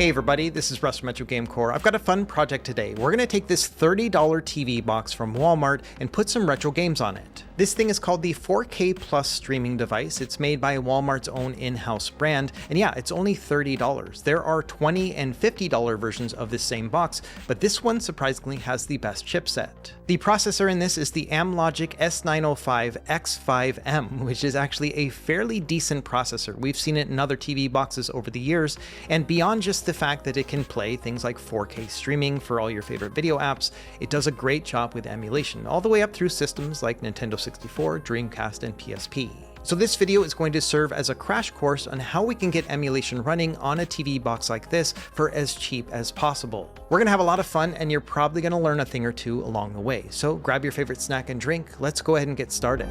Hey everybody, this is Russ from Retro Game Core. I've got a fun project today. We're going to take this $30 TV box from Walmart and put some retro games on it. This thing is called the 4K Plus streaming device. It's made by Walmart's own in-house brand, and yeah, it's only $30. There are $20 and $50 versions of this same box, but this one surprisingly has the best chipset. The processor in this is the Amlogic S905X5M, which is actually a fairly decent processor. We've seen it in other TV boxes over the years, and beyond just the fact that it can play things like 4K streaming for all your favorite video apps, it does a great job with emulation, all the way up through systems like Nintendo 64, Dreamcast, and PSP. So this video is going to serve as a crash course on how we can get emulation running on a TV box like this for as cheap as possible. We're going to have a lot of fun, and you're probably going to learn a thing or two along the way. So grab your favorite snack and drink. Let's go ahead and get started.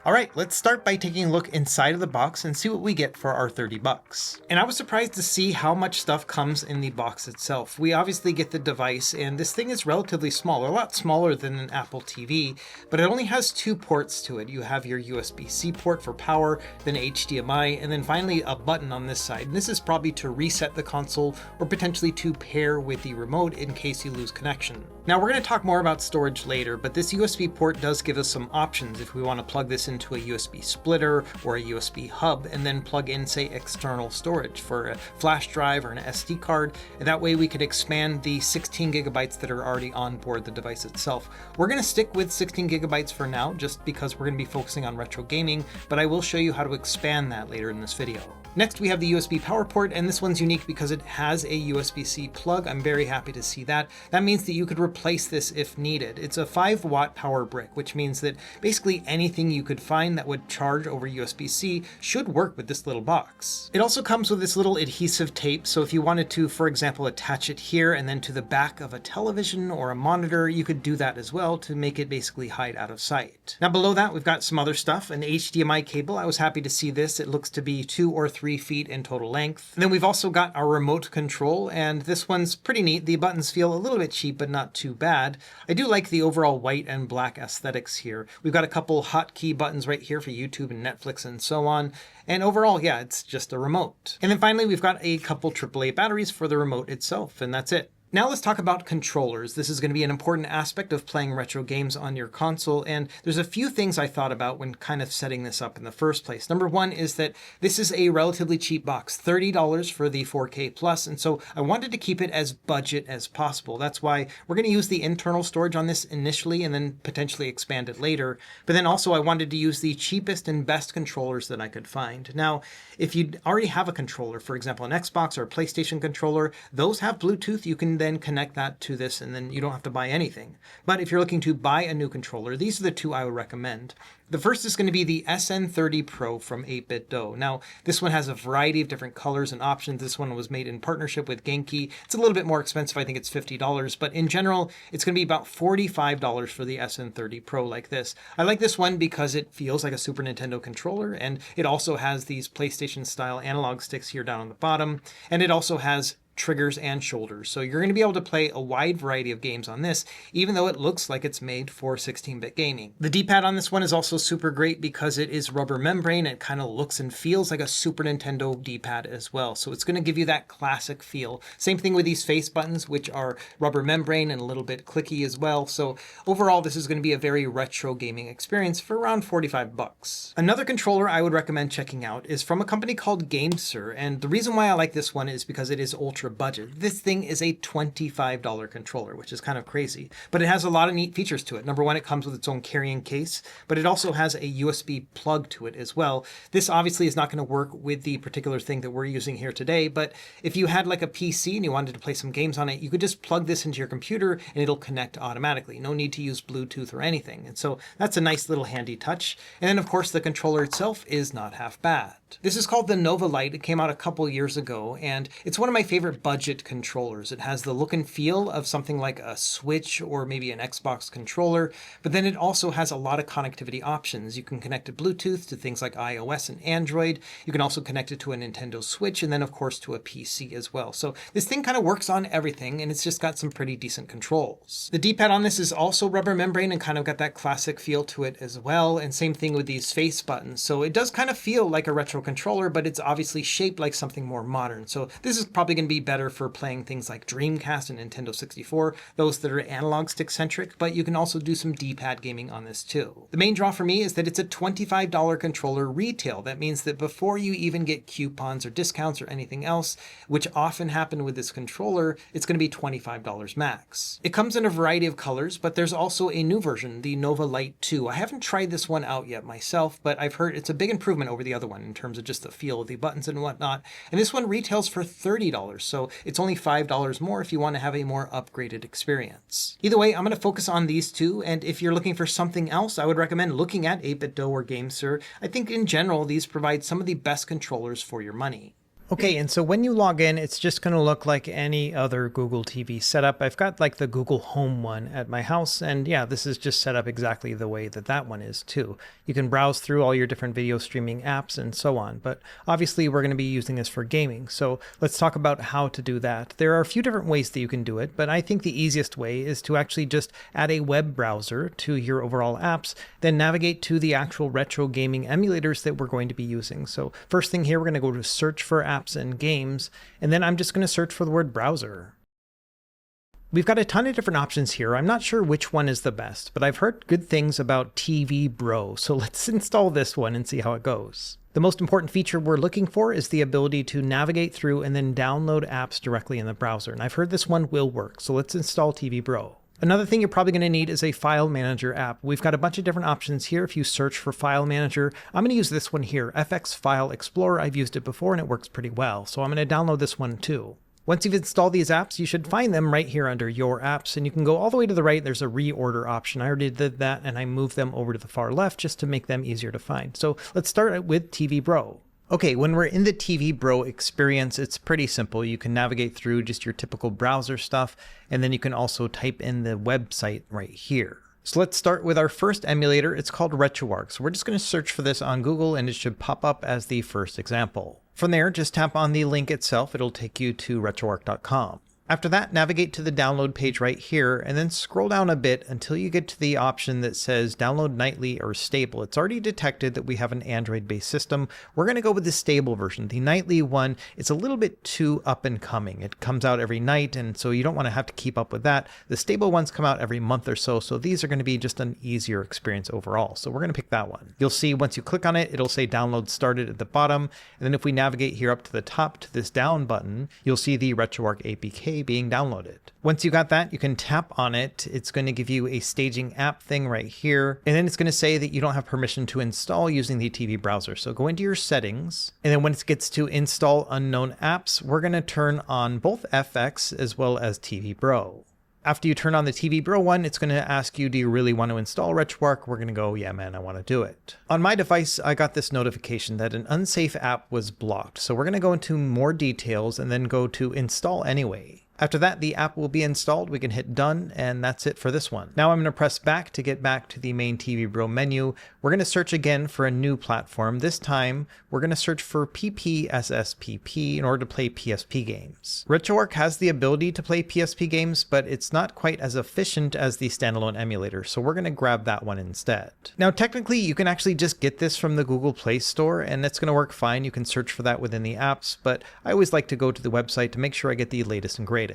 Alright, let's start by taking a look inside of the box and see what we get for our 30 bucks. And I was surprised to see how much stuff comes in the box itself. We obviously get the device, and this thing is relatively small, a lot smaller than an Apple TV, but it only has two ports to it. You have your USB-C port for power, then HDMI, and then finally a button on this side. And this is probably to reset the console or potentially to pair with the remote in case you lose connection. Now we're going to talk more about storage later, but this USB port does give us some options if we want to plug this into a USB splitter or a USB hub and then plug in, say, external storage for a flash drive or an SD card. And that way we could expand the 16 gigabytes that are already on board the device itself. We're going to stick with 16 gigabytes for now, just because we're going to be focusing on retro gaming, but I will show you how to expand that later in this video. Next, we have the USB power port, and this one's unique because it has a USB-C plug. I'm very happy to see that. That means that you could replace this if needed. It's a 5-watt power brick, which means that basically anything you could find that would charge over USB-C should work with this little box. It also comes with this little adhesive tape, so if you wanted to, for example, attach it here and then to the back of a television or a monitor, you could do that as well to make it basically hide out of sight. Now below that, we've got some other stuff. An HDMI cable. I was happy to see this. It looks to be 2 or 3 feet in total length. And then we've also got our remote control, and this one's pretty neat. The buttons feel a little bit cheap, but not too bad. I do like the overall white and black aesthetics here. We've got a couple hotkey buttons right here for YouTube and Netflix and so on. And overall, yeah, it's just a remote. And then finally, we've got a couple AAA batteries for the remote itself, and that's it. Now let's talk about controllers. This is going to be an important aspect of playing retro games on your console, and there's a few things I thought about when kind of setting this up in the first place. Number one is that this is a relatively cheap box, $30 for the 4K Plus, and so I wanted to keep it as budget as possible. That's why we're going to use the internal storage on this initially and then potentially expand it later. But then also I wanted to use the cheapest and best controllers that I could find. Now, if you already have a controller, for example, an Xbox or a PlayStation controller, those have Bluetooth. You can then connect that to this and then you don't have to buy anything. But if you're looking to buy a new controller, these are the two I would recommend. The first is going to be the SN30 Pro from 8BitDo. Now, this one has a variety of different colors and options. This one was made in partnership with Genki. It's a little bit more expensive. I think it's $50, but in general, it's going to be about $45 for the SN30 Pro like this. I like this one because it feels like a Super Nintendo controller, and it also has these PlayStation-style analog sticks here down on the bottom, and it also has triggers and shoulders. So you're going to be able to play a wide variety of games on this, even though it looks like it's made for 16-bit gaming. The D-pad on this one is also super great because it is rubber membrane. It kind of looks and feels like a Super Nintendo D-pad as well. So it's going to give you that classic feel. Same thing with these face buttons, which are rubber membrane and a little bit clicky as well. So overall, this is going to be a very retro gaming experience for around 45 bucks. Another controller I would recommend checking out is from a company called GameSir. And the reason why I like this one is because it is ultra budget. This thing is a $25 controller, which is kind of crazy, but it has a lot of neat features to it. Number one, it comes with its own carrying case, but it also has a USB plug to it as well. This obviously is not going to work with the particular thing that we're using here today, but if you had like a PC and you wanted to play some games on it, you could just plug this into your computer and it'll connect automatically. No need to use Bluetooth or anything. And so that's a nice little handy touch. And then of course the controller itself is not half bad. This is called the Nova Lite. It came out a couple years ago, and it's one of my favorite budget controllers. It has the look and feel of something like a Switch or maybe an Xbox controller, but then it also has a lot of connectivity options. You can connect to Bluetooth to things like iOS and Android. You can also connect it to a Nintendo Switch, and then of course to a PC as well. So this thing kind of works on everything, and it's just got some pretty decent controls. The D-pad on this is also rubber membrane and kind of got that classic feel to it as well, and same thing with these face buttons. So it does kind of feel like a retro controller, but it's obviously shaped like something more modern. So this is probably going to be better for playing things like Dreamcast and Nintendo 64, those that are analog stick centric, but you can also do some D-pad gaming on this too. The main draw for me is that it's a $25 controller retail. That means that before you even get coupons or discounts or anything else, which often happen with this controller, it's going to be $25 max. It comes in a variety of colors, but there's also a new version, the Nova Lite 2. I haven't tried this one out yet myself, but I've heard it's a big improvement over the other one in terms of just the feel of the buttons and whatnot. And this one retails for $30, so it's only $5 more if you want to have a more upgraded experience. Either way, I'm going to focus on these two, and if you're looking for something else, I would recommend looking at 8BitDo or GameSir. I think in general, these provide some of the best controllers for your money. Okay, and so when you log in, it's just going to look like any other Google TV setup. I've got like the Google Home one at my house, and yeah, this is just set up exactly the way that that one is too. You can browse through all your different video streaming apps and so on, but obviously we're going to be using this for gaming, so let's talk about how to do that. There are a few different ways that you can do it, but I think the easiest way is to actually just add a web browser to your overall apps, then navigate to the actual retro gaming emulators that we're going to be using. So first thing here, we're going to go to search for apps and games, and then I'm just going to search for the word browser. We've got a ton of different options here. I'm not sure which one is the best, but I've heard good things about TV Bro, so let's install this one and see how it goes. The most important feature we're looking for is the ability to navigate through and then download apps directly in the browser, and I've heard this one will work, so let's install TV Bro. Another thing you're probably going to need is a file manager app. We've got a bunch of different options here. If you search for file manager, I'm going to use this one here, FX File Explorer. I've used it before and it works pretty well, so I'm going to download this one too. Once you've installed these apps, you should find them right here under Your Apps, and you can go all the way to the right. There's a reorder option. I already did that, and I moved them over to the far left just to make them easier to find. So let's start with TV Bro. Okay, when we're in the TV Bro experience, it's pretty simple. You can navigate through just your typical browser stuff, and then you can also type in the website right here. So let's start with our first emulator. It's called RetroArch. So we're just going to search for this on Google, and it should pop up as the first example. From there, just tap on the link itself. It'll take you to retroarch.com. After that, navigate to the download page right here, and then scroll down a bit until you get to the option that says download nightly or stable. It's already detected that we have an Android-based system. We're going to go with the stable version. The nightly one, it's a little bit too up and coming. It comes out every night, and so you don't want to have to keep up with that. The stable ones come out every month or so, so these are going to be just an easier experience overall. So we're going to pick that one. You'll see once you click on it, it'll say download started at the bottom, and then if we navigate here up to the top to this down button, you'll see the RetroArch APK being downloaded. Once you got that, you can tap on it. It's going to give you a staging app thing right here. And then it's going to say that you don't have permission to install using the TV browser. So go into your settings. And then when it gets to install unknown apps, we're going to turn on both FX as well as TV Bro. After you turn on the TV Bro one, it's going to ask you, do you really want to install RetroArch? We're going to go, yeah, man, I want to do it. On my device, I got this notification that an unsafe app was blocked. So we're going to go into more details and then go to install anyway. After that, the app will be installed. We can hit done, and that's it for this one. Now I'm going to press back to get back to the main TV Bro menu. We're going to search again for a new platform. This time, we're going to search for PPSSPP in order to play PSP games. RetroArch has the ability to play PSP games, but it's not quite as efficient as the standalone emulator, so we're going to grab that one instead. Now, technically, you can actually just get this from the Google Play Store, and it's going to work fine. You can search for that within the apps, but I always like to go to the website to make sure I get the latest and greatest.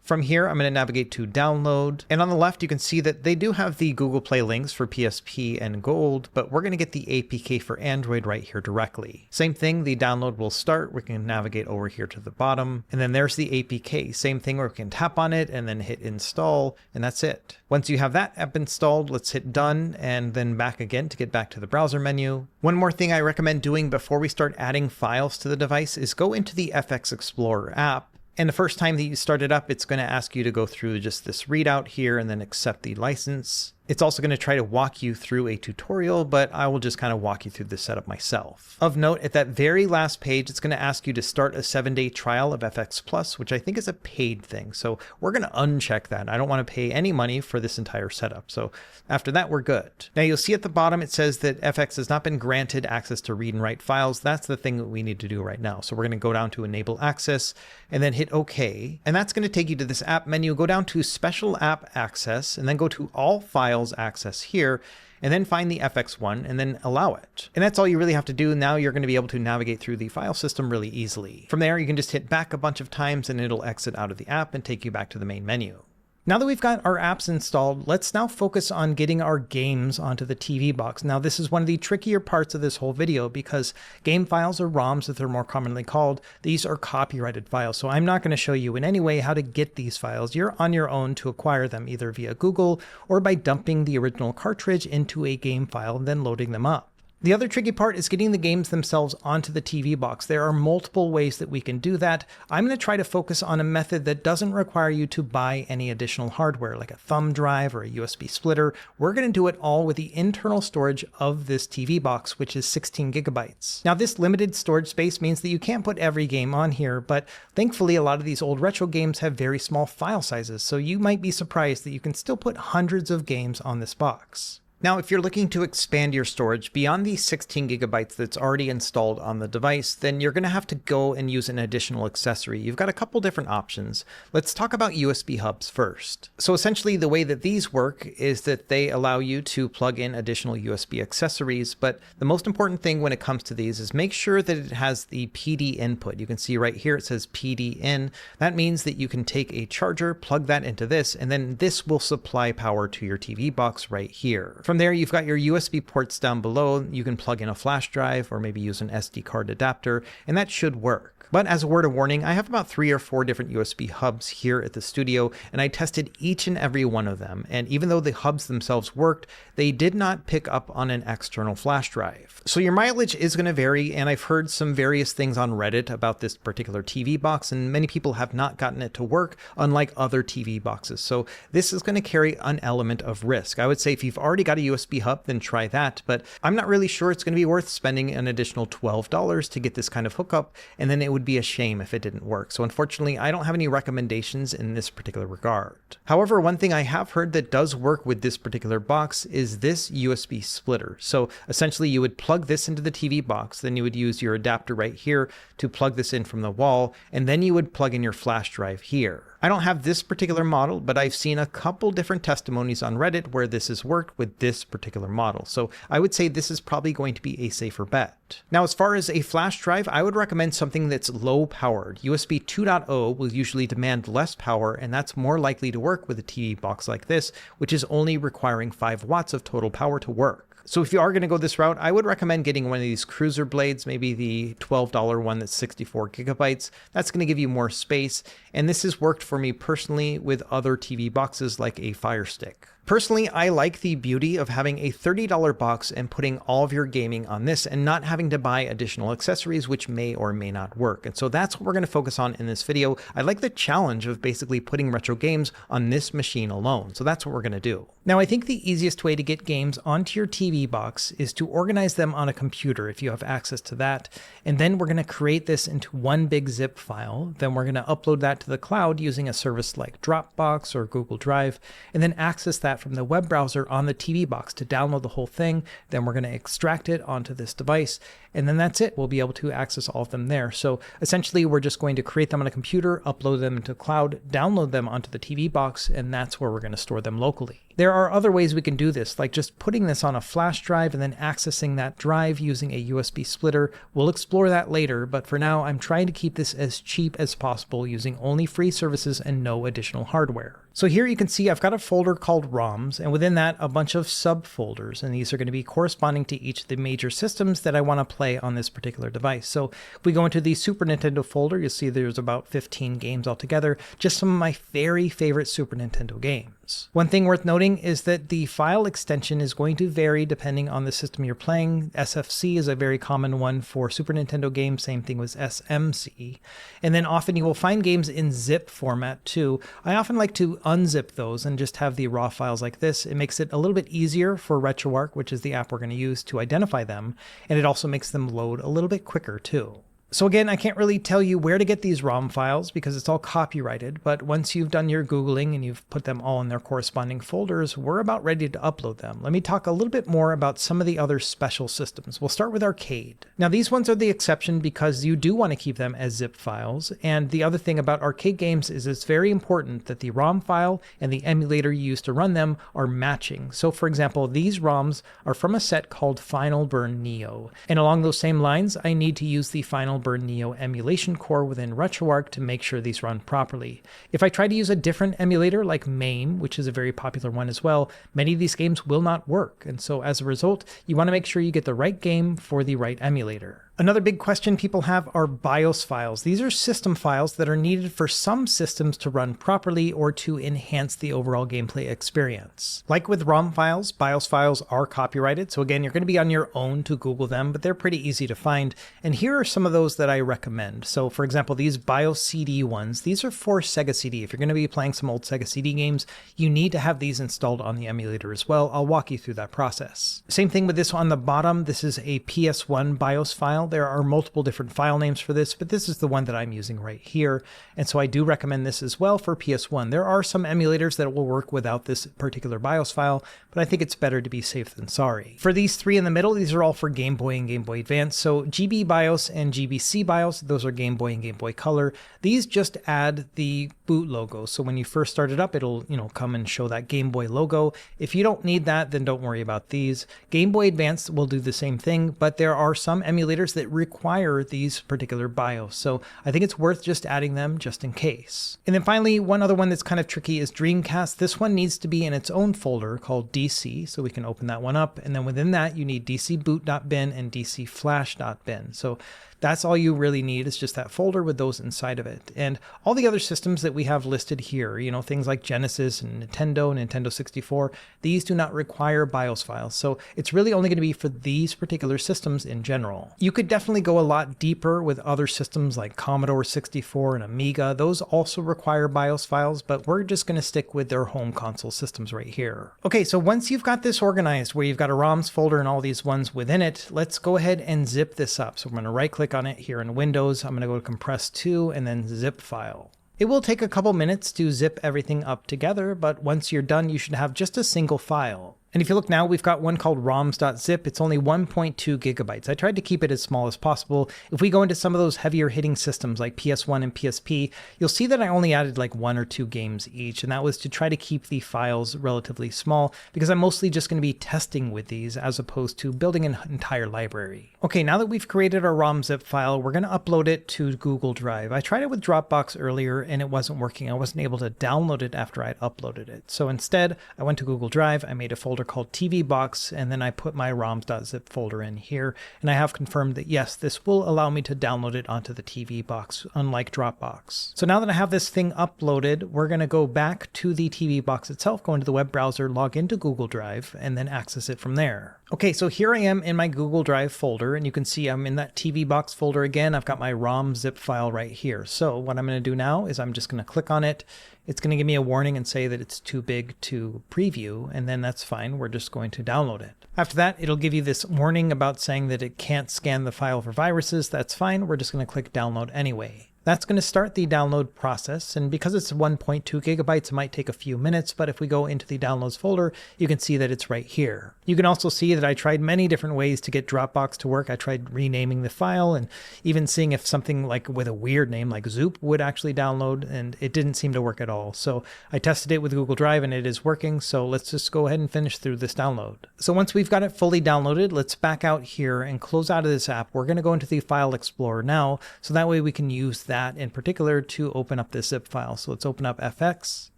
From here, I'm going to navigate to download, and on the left you can see that they do have the Google Play links for PSP and Gold, but we're going to get the APK for Android right here directly. Same thing, the download will start. We can navigate over here to the bottom, and then there's the APK. Same thing where we can tap on it and then hit install, and that's it. Once you have that app installed, let's hit done and then back again to get back to the browser menu. One more thing I recommend doing before we start adding files to the device is go into the FX Explorer app. And the first time that you start it up, it's going to ask you to go through just this readout here and then accept the license. It's also going to try to walk you through a tutorial, but I will just kind of walk you through the setup myself. Of note, at that very last page, it's going to ask you to start a 7-day trial of FX Plus, which I think is a paid thing. So we're going to uncheck that. I don't want to pay any money for this entire setup. So after that, we're good. Now you'll see at the bottom, it says that FX has not been granted access to read and write files. That's the thing that we need to do right now. So we're going to go down to enable access and then hit OK. And that's going to take you to this app menu, go down to special app access, and then go to all files access here, and then find the FX one and then allow it. And that's all you really have to do. Now you're going to be able to navigate through the file system really easily. From there, you can just hit back a bunch of times and it'll exit out of the app and take you back to the main menu. Now that we've got our apps installed, let's now focus on getting our games onto the TV box. Now this is one of the trickier parts of this whole video because game files, or ROMs as they're more commonly called, these are copyrighted files. So I'm not going to show you in any way how to get these files. You're on your own to acquire them either via Google or by dumping the original cartridge into a game file and then loading them up. The other tricky part is getting the games themselves onto the TV box. There are multiple ways that we can do that. I'm going to try to focus on a method that doesn't require you to buy any additional hardware, like a thumb drive or a USB splitter. We're going to do it all with the internal storage of this TV box, which is 16 gigabytes. Now, this limited storage space means that you can't put every game on here, but thankfully, a lot of these old retro games have very small file sizes, so you might be surprised that you can still put hundreds of games on this box. Now, if you're looking to expand your storage beyond the 16 gigabytes that's already installed on the device, then you're going to have to go and use an additional accessory. You've got a couple different options. Let's talk about USB hubs first. So essentially, the way that these work is that they allow you to plug in additional USB accessories, but the most important thing when it comes to these is make sure that it has the PD input. You can see right here it says PD in. That means that you can take a charger, plug that into this, and then this will supply power to your TV box right here. From there, you've got your USB ports down below. You can plug in a flash drive or maybe use an SD card adapter, and that should work. But as a word of warning, I have about 3 or 4 different USB hubs here at the studio, and I tested each and every one of them. And even though the hubs themselves worked, they did not pick up on an external flash drive. So your mileage is going to vary, and I've heard some various things on Reddit about this particular TV box, and many people have not gotten it to work, unlike other TV boxes. So this is going to carry an element of risk. I would say if you've already got a USB hub, then try that, but I'm not really sure it's going to be worth spending an additional $12 to get this kind of hookup, and then it would be a shame if it didn't work. So unfortunately, I don't have any recommendations in this particular regard. However, one thing I have heard that does work with this particular box is this USB splitter. So essentially you would plug this into the TV box, then you would use your adapter right here to plug this in from the wall, and then you would plug in your flash drive here. I don't have this particular model, but I've seen a couple different testimonies on Reddit where this has worked with this particular model. So I would say this is probably going to be a safer bet. Now, as far as a flash drive, I would recommend something that's low powered. USB 2.0 will usually demand less power, and that's more likely to work with a TV box like this, which is only requiring 5 watts of total power to work. So if you are going to go this route, I would recommend getting one of these cruiser blades, maybe the $12 one that's 64 gigabytes. That's going to give you more space. And this has worked for me personally with other TV boxes like a Fire Stick. Personally, I like the beauty of having a $30 box and putting all of your gaming on this and not having to buy additional accessories, which may or may not work. And so that's what we're going to focus on in this video. I like the challenge of basically putting retro games on this machine alone. So that's what we're going to do. Now, I think the easiest way to get games onto your TV box is to organize them on a computer if you have access to that. And then we're going to create this into one big zip file. Then we're going to upload that to the cloud using a service like Dropbox or Google Drive, and then access that from the web browser on the TV box to download the whole thing. Then we're going to extract it onto this device, and then that's it. We'll be able to access all of them there. So essentially, we're just going to create them on a computer, upload them into the cloud, download them onto the TV box, and that's where we're going to store them locally. There are other ways we can do this, like just putting this on a flash drive and then accessing that drive using a USB splitter. We'll explore that later, but for now, I'm trying to keep this as cheap as possible using only free services and no additional hardware. So here you can see I've got a folder called ROMs, and within that a bunch of subfolders, and these are going to be corresponding to each of the major systems that I want to play on this particular device. So if we go into the Super Nintendo folder, you'll see there's about 15 games altogether, just some of my very favorite Super Nintendo games. One thing worth noting is that the file extension is going to vary depending on the system you're playing. SFC is a very common one for Super Nintendo games, same thing with SMC. And then often you will find games in zip format too. I often like to unzip those and just have the raw files like this, it makes it a little bit easier for RetroArch, which is the app we're going to use, to identify them, and it also makes them load a little bit quicker too. So again, I can't really tell you where to get these ROM files because it's all copyrighted, but once you've done your Googling and you've put them all in their corresponding folders, we're about ready to upload them. Let me talk a little bit more about some of the other special systems. We'll start with arcade. Now these ones are the exception because you do want to keep them as zip files, and the other thing about arcade games is it's very important that the ROM file and the emulator you use to run them are matching. So for example, these ROMs are from a set called Final Burn Neo, and along those same lines, I need to use the Final Burn Neo emulation core within RetroArch to make sure these run properly. If I try to use a different emulator like MAME, which is a very popular one as well, many of these games will not work. And so as a result, you want to make sure you get the right game for the right emulator. Another big question people have are BIOS files. These are system files that are needed for some systems to run properly or to enhance the overall gameplay experience. Like with ROM files, BIOS files are copyrighted, so again, you're going to be on your own to Google them, but they're pretty easy to find. And here are some of those that I recommend. So for example, these BIOS CD ones, these are for Sega CD. If you're going to be playing some old Sega CD games, you need to have these installed on the emulator as well. I'll walk you through that process. Same thing with this one on the bottom. This is a PS1 BIOS file. There are multiple different file names for this, but this is the one that I'm using right here. And so I do recommend this as well for PS1. There are some emulators that will work without this particular BIOS file, but I think it's better to be safe than sorry. For these three in the middle, these are all for Game Boy and Game Boy Advance. So GB BIOS and GBC BIOS, those are Game Boy and Game Boy Color. These just add the boot logo. So when you first start it up, it'll, come and show that Game Boy logo. If you don't need that, then don't worry about these. Game Boy Advance will do the same thing, but there are some emulators that require these particular BIOS. So I think it's worth just adding them just in case. And then finally, one other one that's kind of tricky is Dreamcast. This one needs to be in its own folder called DC. So we can open that one up. And then within that, you need dcboot.bin and dcflash.bin. So that's all you really need is just that folder with those inside of it. And all the other systems that we have listed here, things like Genesis and Nintendo 64, these do not require BIOS files. So it's really only going to be for these particular systems in general. You could definitely go a lot deeper with other systems like Commodore 64 and Amiga. Those also require BIOS files, but we're just going to stick with their home console systems right here. Okay, so once you've got this organized where you've got a ROMs folder and all these ones within it, let's go ahead and zip this up. So I'm going to right click on it here in Windows. I'm going to go to compress to and then zip file. It will take a couple minutes to zip everything up together, but once you're done, you should have just a single file. And if you look now, we've got one called roms.zip. It's only 1.2 gigabytes. I tried to keep it as small as possible. If we go into some of those heavier hitting systems like PS1 and PSP, you'll see that I only added like 1 or 2 games each. And that was to try to keep the files relatively small because I'm mostly just going to be testing with these as opposed to building an entire library. Okay, now that we've created our ROM.zip file, we're going to upload it to Google Drive. I tried it with Dropbox earlier and it wasn't working. I wasn't able to download it after I'd uploaded it. So instead, I went to Google Drive, I made a folder called TV Box, and then I put my roms.zip folder in here, and I have confirmed that yes, this will allow me to download it onto the TV Box, unlike Dropbox. So now that I have this thing uploaded, we're going to go back to the TV Box itself, go into the web browser, log into Google Drive, and then access it from there. Okay, so here I am in my Google Drive folder, and you can see I'm in that TV Box folder again. I've got my ROM zip file right here. So what I'm going to do now is I'm just going to click on it. It's going to give me a warning and say that it's too big to preview, and then that's fine. We're just going to download it. After that, it'll give you this warning about saying that it can't scan the file for viruses. That's fine. We're just going to click download anyway. That's going to start the download process, and because it's 1.2 gigabytes, it might take a few minutes, but if we go into the downloads folder, you can see that it's right here. You can also see that I tried many different ways to get Dropbox to work. I tried renaming the file and even seeing if something like with a weird name like Zoop would actually download, and it didn't seem to work at all. So I tested it with Google Drive and it is working, so let's just go ahead and finish through this download. So once we've got it fully downloaded, let's back out here and close out of this app. We're going to go into the File Explorer now, so that way we can use that in particular to open up this zip file. So let's open up FX,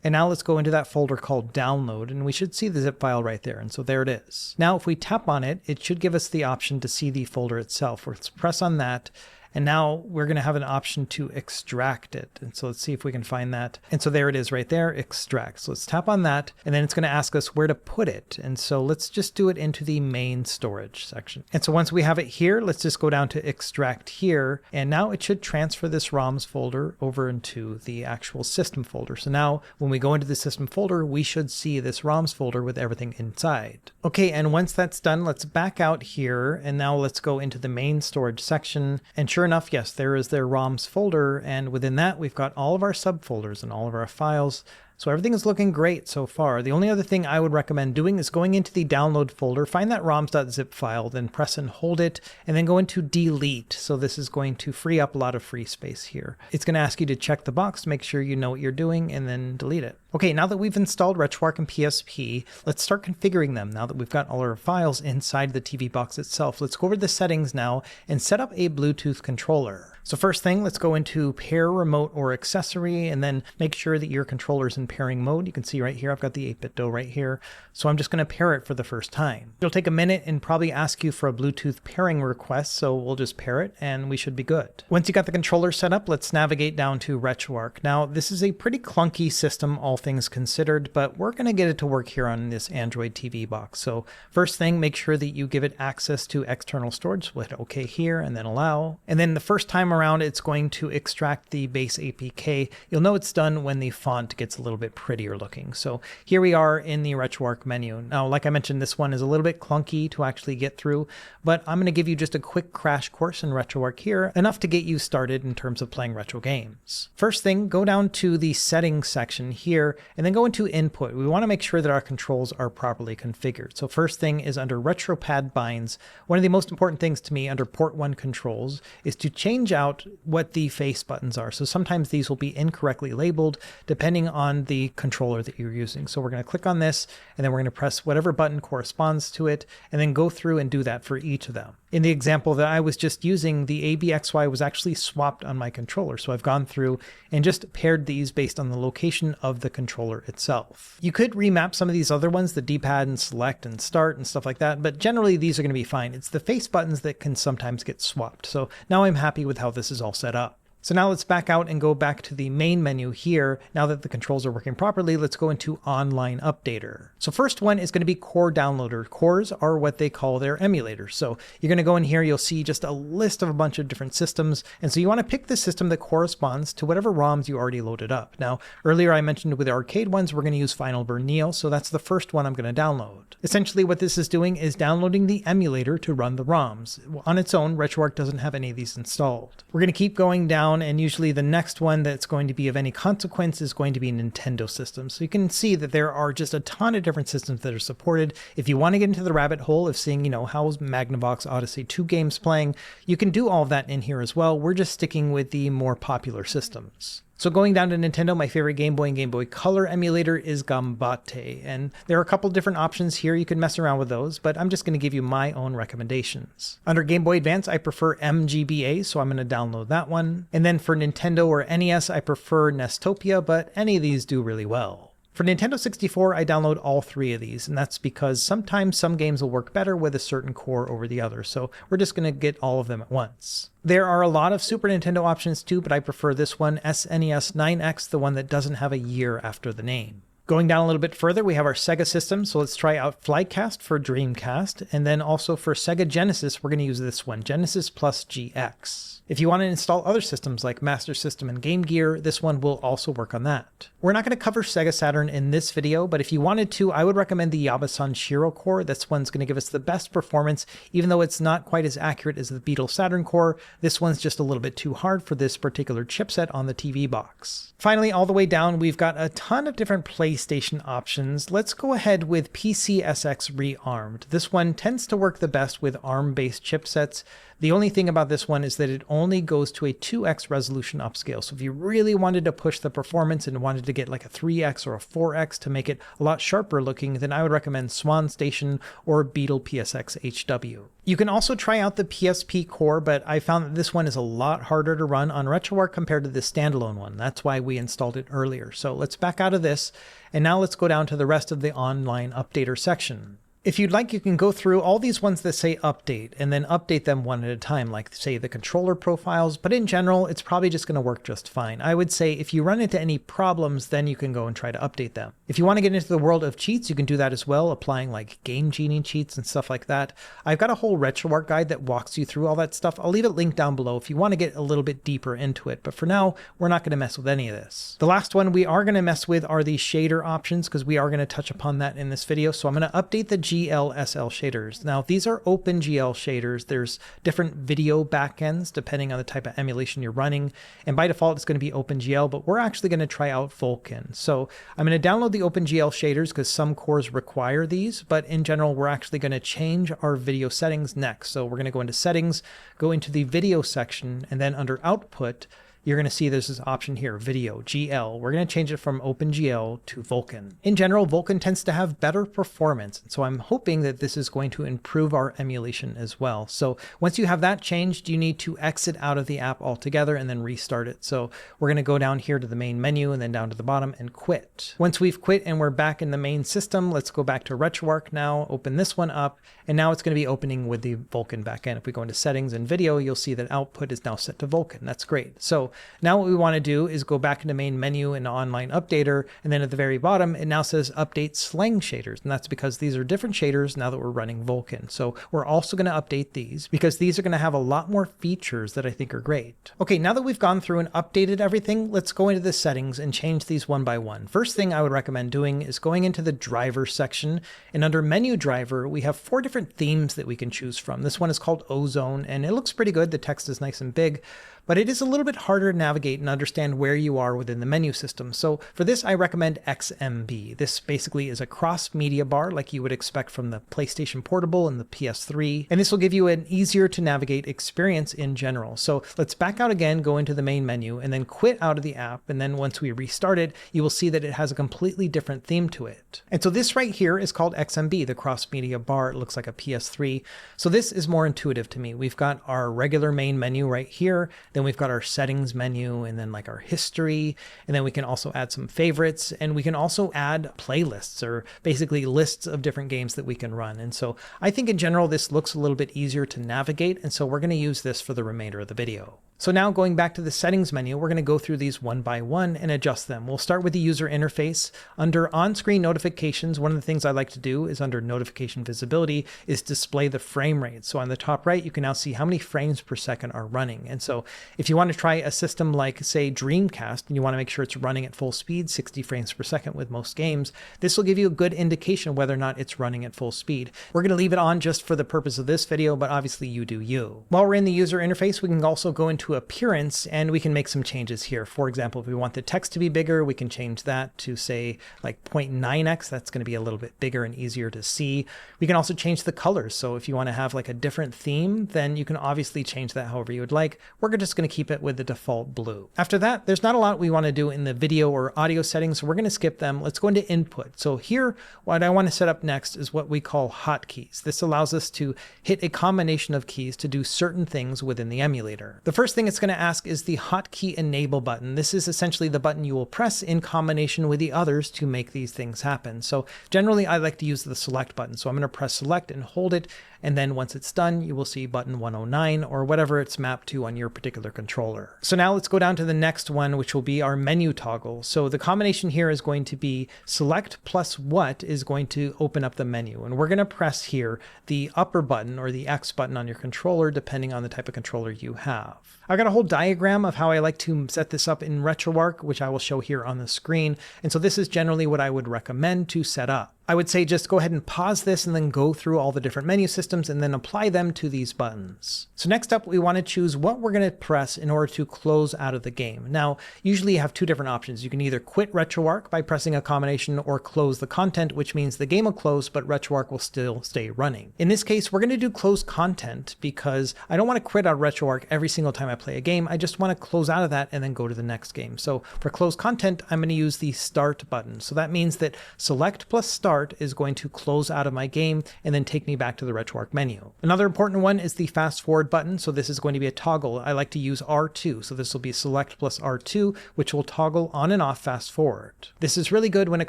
and now let's go into that folder called download, and we should see the zip file right there. And so there it is. Now if we tap on it, it should give us the option to see the folder itself. Let's press on that, And now we're going to have an option to extract it. And so let's see if we can find that. And so there it is right there, extract. So let's tap on that, and then it's going to ask us where to put it. And so let's just do it into the main storage section. And so once we have it here, let's just go down to extract here. And now it should transfer this ROMs folder over into the actual system folder. So now when we go into the system folder, we should see this ROMs folder with everything inside. Okay, and once that's done, let's back out here, and now let's go into the main storage section. And sure enough, yes, there is their ROMs folder, and within that we've got all of our subfolders and all of our files. So everything is looking great so far. The only other thing I would recommend doing is going into the download folder, find that roms.zip file, then press and hold it, and then go into delete. So this is going to free up a lot of free space here. It's going to ask you to check the box, make sure you know what you're doing, and then delete it. Okay, now that we've installed RetroArch and PSP, let's start configuring them. Now that we've got all our files inside the TV box itself, let's go over to the settings now and set up a Bluetooth controller. So first thing, let's go into pair remote or accessory, and then make sure that your controller is in pairing mode. You can see right here, I've got the 8-bit DOE right here. So I'm just going to pair it for the first time. It'll take a minute and probably ask you for a Bluetooth pairing request. So we'll just pair it and we should be good. Once you got the controller set up, let's navigate down to RetroArch. Now this is a pretty clunky system, all things considered, but we're going to get it to work here on this Android TV box. So first thing, make sure that you give it access to external storage. We'll hit OK here and then allow. And then the first time around, it's going to extract the base APK. You'll know it's done when the font gets a little bit prettier looking. So here we are in the RetroArch menu. Now, like I mentioned, this one is a little bit clunky to actually get through, but I'm going to give you just a quick crash course in RetroArch here, enough to get you started in terms of playing retro games. First thing, go down to the settings section here, and then go into input. We want to make sure that our controls are properly configured. So first thing is under RetroPad binds. One of the most important things to me under port 1 controls is to change out what the face buttons are. So sometimes these will be incorrectly labeled depending on the controller that you're using. So we're going to click on this, and then we're going to press whatever button corresponds to it, and then go through and do that for each of them. In the example that I was just using, the ABXY was actually swapped on my controller. So I've gone through and just paired these based on the location of the controller itself. You could remap some of these other ones, the D-pad and select and start and stuff like that, but generally these are going to be fine. It's the face buttons that can sometimes get swapped. So now I'm happy with how this is all set up. So now let's back out and go back to the main menu here. Now that the controls are working properly, let's go into Online Updater. So first one is going to be Core Downloader. Cores are what they call their emulators. So you're going to go in here, you'll see just a list of a bunch of different systems. And so you want to pick the system that corresponds to whatever ROMs you already loaded up. Now, earlier I mentioned with the arcade ones, we're going to use Final Burn Neo. So that's the first one I'm going to download. Essentially what this is doing is downloading the emulator to run the ROMs. On its own, RetroArch doesn't have any of these installed. We're going to keep going down, and usually the next one that's going to be of any consequence is going to be Nintendo systems. So you can see that there are just a ton of different systems that are supported. If you want to get into the rabbit hole of seeing, how's Magnavox Odyssey 2 games playing, you can do all of that in here as well. We're just sticking with the more popular systems. So going down to Nintendo, my favorite Game Boy and Game Boy Color emulator is Gambate. And there are a couple different options here. You can mess around with those, but I'm just going to give you my own recommendations. Under Game Boy Advance, I prefer MGBA, so I'm going to download that one. And then for Nintendo or NES, I prefer Nestopia, but any of these do really well. For Nintendo 64, I download all three of these, and that's because sometimes some games will work better with a certain core over the other, so we're just going to get all of them at once. There are a lot of Super Nintendo options too, but I prefer this one, SNES 9X, the one that doesn't have a year after the name. Going down a little bit further, we have our Sega system, so let's try out Flycast for Dreamcast, and then also for Sega Genesis, we're going to use this one, Genesis Plus GX. If you want to install other systems like Master System and Game Gear, this one will also work on that. We're not going to cover Sega Saturn in this video, but if you wanted to, I would recommend the Yabasan Shiro core. This one's going to give us the best performance, even though it's not quite as accurate as the Beetle Saturn core. This one's just a little bit too hard for this particular chipset on the TV box. Finally, all the way down, we've got a ton of different PlayStation options. Let's go ahead with PCSX Rearmed. This one tends to work the best with ARM-based chipsets. The only thing about this one is that it only goes to a 2x resolution upscale. So if you really wanted to push the performance and wanted to get like a 3x or a 4x to make it a lot sharper looking, then I would recommend Swan Station or Beetle PSX HW. You can also try out the PSP core, but I found that this one is a lot harder to run on RetroArch compared to the standalone one. That's why we installed it earlier. So let's back out of this, and now let's go down to the rest of the Online Updater section. If you'd like, you can go through all these ones that say update and then update them one at a time, like say the controller profiles, but in general, it's probably just going to work just fine. I would say if you run into any problems, then you can go and try to update them. If you want to get into the world of cheats, you can do that as well, applying like game genie cheats and stuff like that. I've got a whole RetroArch guide that walks you through all that stuff. I'll leave it linked down below if you want to get a little bit deeper into it, but for now, we're not going to mess with any of this. The last one we are going to mess with are the shader options, because we are going to touch upon that in this video. So I'm going to update the GLSL shaders. Now these are OpenGL shaders. There's different video backends depending on the type of emulation you're running. And by default, it's going to be OpenGL, but we're actually going to try out Vulkan. So I'm going to download the OpenGL shaders because some cores require these, but in general, we're actually going to change our video settings next. So we're going to go into settings, go into the video section, and then under output, you're going to see there's this option here, Video, GL. We're going to change it from OpenGL to Vulkan. In general, Vulkan tends to have better performance, so I'm hoping that this is going to improve our emulation as well. So once you have that changed, you need to exit out of the app altogether and then restart it. So we're going to go down here to the main menu and then down to the bottom and quit. Once we've quit and we're back in the main system, let's go back to RetroArch now, open this one up, and now it's going to be opening with the Vulkan backend. If we go into settings and video, you'll see that output is now set to Vulkan. That's great. So now what we want to do is go back into main menu and online updater, and then at the very bottom, it now says update slang shaders. And that's because these are different shaders now that we're running Vulkan. So we're also going to update these because these are going to have a lot more features that I think are great. Okay, now that we've gone through and updated everything, let's go into the settings and change these one by one. First thing I would recommend doing is going into the driver section, and under menu driver, we have 4 different themes that we can choose from. This one is called Ozone, and it looks pretty good. The text is nice and big, but it is a little bit harder to navigate and understand where you are within the menu system. So for this, I recommend XMB. This basically is a cross-media bar like you would expect from the PlayStation Portable and the PS3, and this will give you an easier to navigate experience in general. So let's back out again, go into the main menu, and then quit out of the app, and then once we restart it, you will see that it has a completely different theme to it. And so this right here is called XMB, the cross-media bar. It looks like a PS3. So this is more intuitive to me. We've got our regular main menu right here, then we've got our settings menu, and then like our history, and then we can also add some favorites, and we can also add playlists, or basically lists of different games that we can run. And so I think in general this looks a little bit easier to navigate, and so we're going to use this for the remainder of the video. So now going back to the settings menu, we're going to go through these one by one and adjust them. We'll start with the user interface. Under on-screen notifications, one of the things I like to do is under notification visibility is display the frame rate. So on the top right, you can now see how many frames per second are running. And so if you want to try a system like, say, Dreamcast, and you want to make sure it's running at full speed, 60 frames per second with most games, this will give you a good indication of whether or not it's running at full speed. We're going to leave it on just for the purpose of this video, but obviously you do you. While we're in the user interface, we can also go into appearance and we can make some changes here. For example, if we want the text to be bigger, we can change that to say like 0.9x. That's going to be a little bit bigger and easier to see. We can also change the colors. So if you want to have like a different theme, then you can obviously change that however you would like. We're just going to keep it with the default blue. After that, there's not a lot we want to do in the video or audio settings, so we're going to skip them. Let's go into input. So here, what I want to set up next is what we call hotkeys. This allows us to hit a combination of keys to do certain things within the emulator. The first thing it's going to ask is the hotkey enable button. This is essentially the button you will press in combination with the others to make these things happen. So generally I like to use the select button. So I'm going to press select and hold it, and then once it's done, you will see button 109 or whatever it's mapped to on your particular controller. So now let's go down to the next one, which will be our menu toggle. So the combination here is going to be select plus what is going to open up the menu. And we're going to press here the upper button or the X button on your controller, depending on the type of controller you have. I've got a whole diagram of how I like to set this up in RetroArch, which I will show here on the screen. And so this is generally what I would recommend to set up. I would say just go ahead and pause this and then go through all the different menu systems and then apply them to these buttons. So next up, we want to choose what we're going to press in order to close out of the game. Now, usually you have 2 different options. You can either quit RetroArch by pressing a combination or close the content, which means the game will close, but RetroArch will still stay running. In this case, we're going to do close content because I don't want to quit out RetroArch every single time I play a game. I just want to close out of that and then go to the next game. So for close content, I'm going to use the start button. So that means that select plus start start is going to close out of my game and then take me back to the RetroArch menu. Another important one is the fast forward button. So this is going to be a toggle. I like to use R2. So this will be select plus R2, which will toggle on and off fast forward. This is really good when it